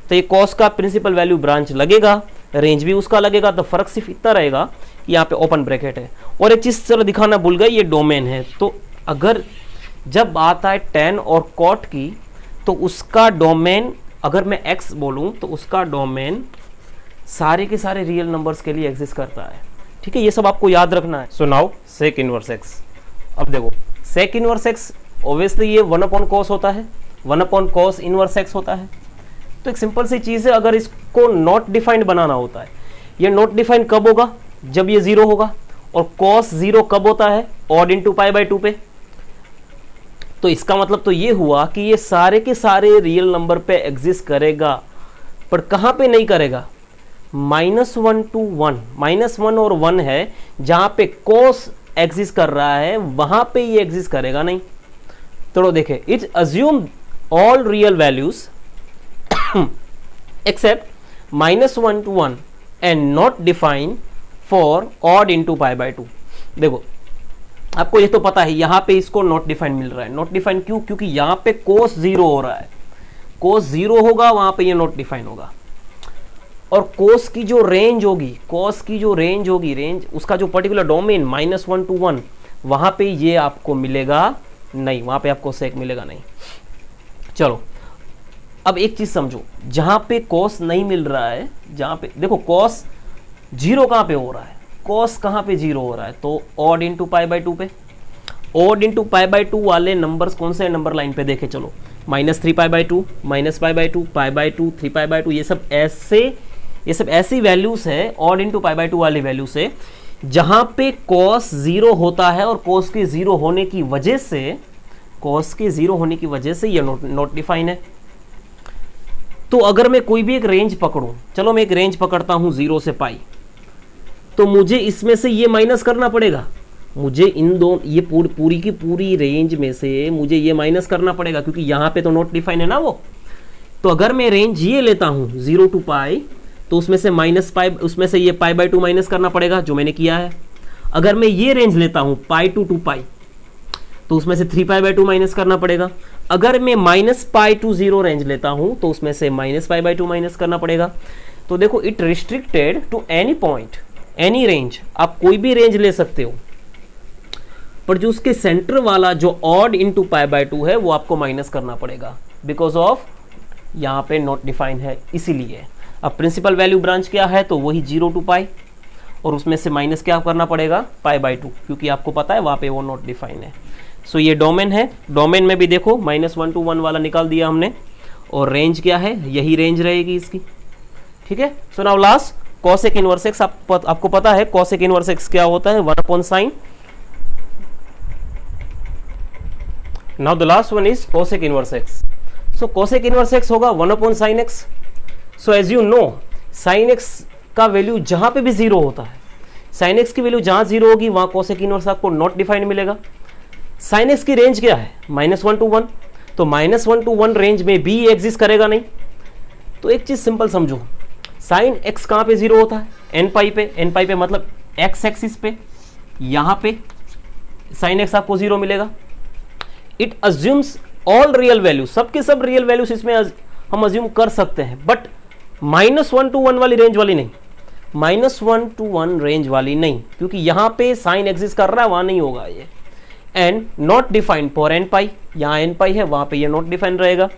तो ये कॉस का प्रिंसिपल वैल्यू ब्रांच लगेगा, रेंज भी उसका लगेगा। तो फर्क सिर्फ इतना रहेगा कि यहाँ पे ओपन ब्रैकेट है। और एक चीज चलो दिखाना भूल गए, ये डोमेन है। तो अगर जब बात आए tan और cot की, तो उसका डोमेन अगर मैं x बोलूं तो उसका डोमेन सारे के सारे रियल नंबर्स के लिए एग्जिस्ट करता है। ठीक है, ये सब आपको याद रखना है। So now sec inverse x। अब देखो sec इनवर्स x ऑब्वियसली ये 1/cos होता है, 1/cos इनवर्स x होता है। तो एक सिंपल सी चीज है, अगर इसको नॉट डिफाइंड बनाना होता है, ये नॉट डिफाइंड कब होगा, जब ये 0 होगा। और cos 0 कब होता है, ऑड इंटू पाई बाय 2 पे। तो इसका मतलब तो ये हुआ कि ये सारे के सारे रियल नंबर पे एग्जिस्ट करेगा, पर कहां पे नहीं करेगा, -1 to 1, -1 और 1 है जहां पे cos एग्जिस्ट कर रहा है, वहां पे ये एग्जिस्ट करेगा नहीं। तो देखे, it's assume all real values except -1 to 1 and not defined for odd into pi by 2। देखो आपको ये तो पता है, यहां पे इसको नॉट डिफाइंड मिल रहा है। नॉट डिफाइंड क्यों, क्योंकि यहां पे cos 0 हो रहा है, cos 0 होगा वहां पे ये नॉट डिफाइन होगा। और cos की जो रेंज होगी, cos की जो रेंज होगी, रेंज उसका जो पर्टिकुलर डोमेन -1 to 1, वहां पे ये आपको मिलेगा नहीं, वहां पे आपको sec मिलेगा नहीं। चलो अब एक चीज समझो, जहां पे cos नहीं मिल रहा है, जहां पे देखो cos 0 कहां पे हो रहा है, cos कहां पे 0 हो रहा है, तो ऑड इंटू पाई बाय 2 पे। ऑड इंटू पाई बाय 2 वाले नंबर्स कौन से नंबर लाइन पे देखे, चलो -3 पाई by 2, -pi by 2, pi by 2, 3 pi by 2, ये सब ऐसी वैल्यूज है, ऑड इंटू पाई बाय 2 वाली वैल्यू से, जहां पे cos 0 होता है, और cos के 0 होने की वजह से, cos के 0 होने की वजह से ये नॉट डिफाइन है। तो अगर मैं कोई भी एक रेंज पकड़ूं, चलो मैं एक रेंज पकड़ता हूं 0 से पाई, तो मुझे इसमें से ये माइनस करना पड़ेगा, मुझे इन दो ये पूरी की पूरी रेंज में से मुझे ये माइनस करना पड़ेगा, क्योंकि यहां पे तो नॉट डिफाइन है ना वो। तो अगर मैं रेंज ये लेता हूं 0 to पाई, तो उसमें से -पाई, उसमें से ये पाई बाय 2 माइनस करना पड़ेगा, जो मैंने किया है। अगर मैं ये रेंज लेता हूं पाई to पाई, तो उसमें से 3 पाई बाय 2 माइनस करना पड़ेगा। अगर मैं -पाई to 0 रेंज लेता हूं, तो उसमें से -पाई बाय 2 माइनस करना पड़ेगा। तो देखो, it restricted to any point, any range, आप कोई भी रेंज ले सकते हो, पर जो उसके सेंटर वाला जो ऑड इंटू पाई बाय 2 है वो आपको माइनस करना पड़ेगा, बिकॉज ऑफ यहाँ पे नॉट डिफाइन है इसीलिए। अब प्रिंसिपल वैल्यू ब्रांच क्या है, तो वही 0 टू पाई, और उसमें से माइनस क्या करना पड़ेगा, पाई बाय 2, क्योंकि आपको पता है वहाँ पे वो नॉट डिफाइन है। सो ये डोमेन है, डोमेन में भी देखो -1 to 1 वाला निकाल दिया हमने, और रेंज क्या है, यही रेंज रहेगी इसकी, ठीक है। So now last cosec inverse x, आपको पता है कॉसेक इनवर्स एक्स क्या होता है, 1 upon sine. Now the last one is cosec inverse x. So cosec inverse x होगा 1 upon sine x. So as you know sine x का वैल्यू जहां पे भी 0 होता है, साइन एक्स की वैल्यू जहां 0 होगी वहां कॉसेक इनवर्स आपको नॉट डिफाइंड मिलेगा। साइन एक्स की रेंज क्या है, -1 to 1, तो -1 to 1 रेंज में भी एग्जिस्ट करेगा नहीं। तो एक चीज सिंपल समझो, साइन एक्स कहां पे 0 होता है, एन पाई पे मतलब एक्स एक्सिस पे, यहां पे साइन एक्स आपको 0 मिलेगा। It assumes all real value, सबके सब रियल वैल्यूज इसमें हम अज्यूम कर सकते हैं, बट -1 to 1 वाली रेंज वाली नहीं, -1 to 1 रेंज वाली नहीं, क्योंकि यहां पे साइन एग्जिस्ट कर रहा है, वहां नहीं होगा ये। And not defined for n pi, यहाँ एन पाई है वहां पे ये नॉट डिफाइंड रहेगा।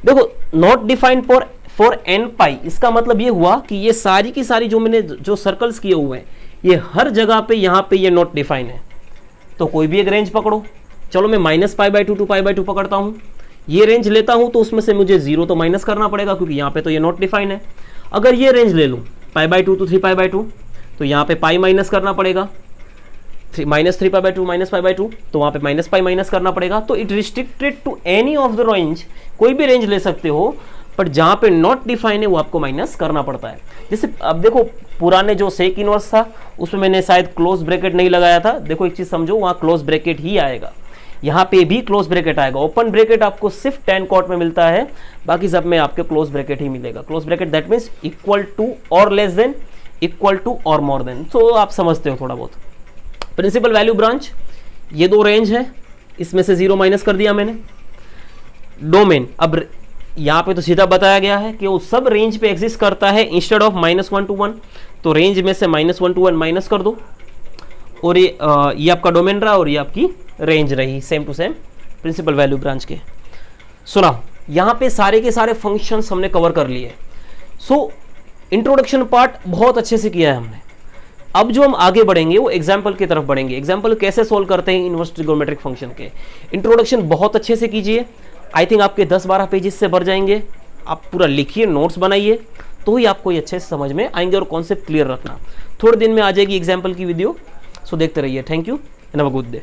देखो नॉट डिफाइंड फॉर एन पाई, इसका मतलब ये हुआ कि ये सारी की सारी जो मैंने जो सर्कल्स किए हुए हैं, ये हर जगह पे यहाँ पे ये नॉट डिफाइन है। तो कोई भी एक रेंज पकड़ो, चलो मैं -π/2 to π/2 पकड़ता हूँ, ये रेंज लेता हूँ तो उसमें से मुझे 0 तो माइनस करना पड़ेगा, क्योंकि यहाँ पे तो ये नॉट डिफाइन है। अगर ये रेंज ले लूँ π/2 to 3π/2, तो यहाँ पे पाई माइनस करना पड़ेगा, -3π/2 -π/2, तो वहाँ पे -π माइनस करना पड़ेगा। तो it restricted to any of the range, कोई भी रेंज ले सकते हो, पर जहाँ पे नॉट डिफाइन है वो आपको माइनस करना पड़ता है। जैसे अब देखो पुराने जो सेक इनवर्स था उसमें मैंने शायद क्लोज ब्रैकेट नहीं लगाया था, देखो एक चीज समझो, वहाँ क्लोज ब्रैकेट ही आएगा, यहाँ पे भी क्लोज ब्रैकेट आएगा। ओपन ब्रैकेट आपको सिर्फ tan कॉट में मिलता है, बाकी सब में आपके क्लोज ब्रैकेट ही मिलेगा। Close bracket that means equal to और लेस देन, इक्वल टू और मोर देन, तो आप समझते हो थोड़ा बहुत। प्रिंसिपल वैल्यू ब्रांच, ये दो रेंज है, इसमें से 0 माइनस कर दिया मैंने। डोमेन, अब यहाँ पे तो सीधा बताया गया है कि वो सब रेंज पे एग्जिस्ट करता है इंस्टेड ऑफ -1 to 1, तो रेंज में से -1 to 1 माइनस कर दो, और ये आपका डोमेन रहा और ये आपकी रेंज रही, same to same principal value branch के। सुना, यहाँ पे सारे के सारे फंक्शंस हमने कवर कर लिए। सो इंट्रोडक्शन पार्ट बहुत अच्छे से किया है हमने। अब जो हम आगे बढ़ेंगे वो एग्जाम्पल की तरफ बढ़ेंगे, एग्जाम्पल कैसे सोल्व करते हैं इनवर्स ट्रिगोनोमेट्रिक फंक्शन के। इंट्रोडक्शन बहुत अच्छे से कीजिए, आई थिंक आपके 10-12 पेजेस से भर जाएंगे। आप पूरा लिखिए, नोट्स बनाइए, तो ही आपको ये अच्छे से समझ में आएंगे, और कॉन्सेप्ट क्लियर रखना। थोड़े दिन में आ जाएगी एग्जाम्पल की वीडियो, सो देखते रहिए। Thank you and have a good day.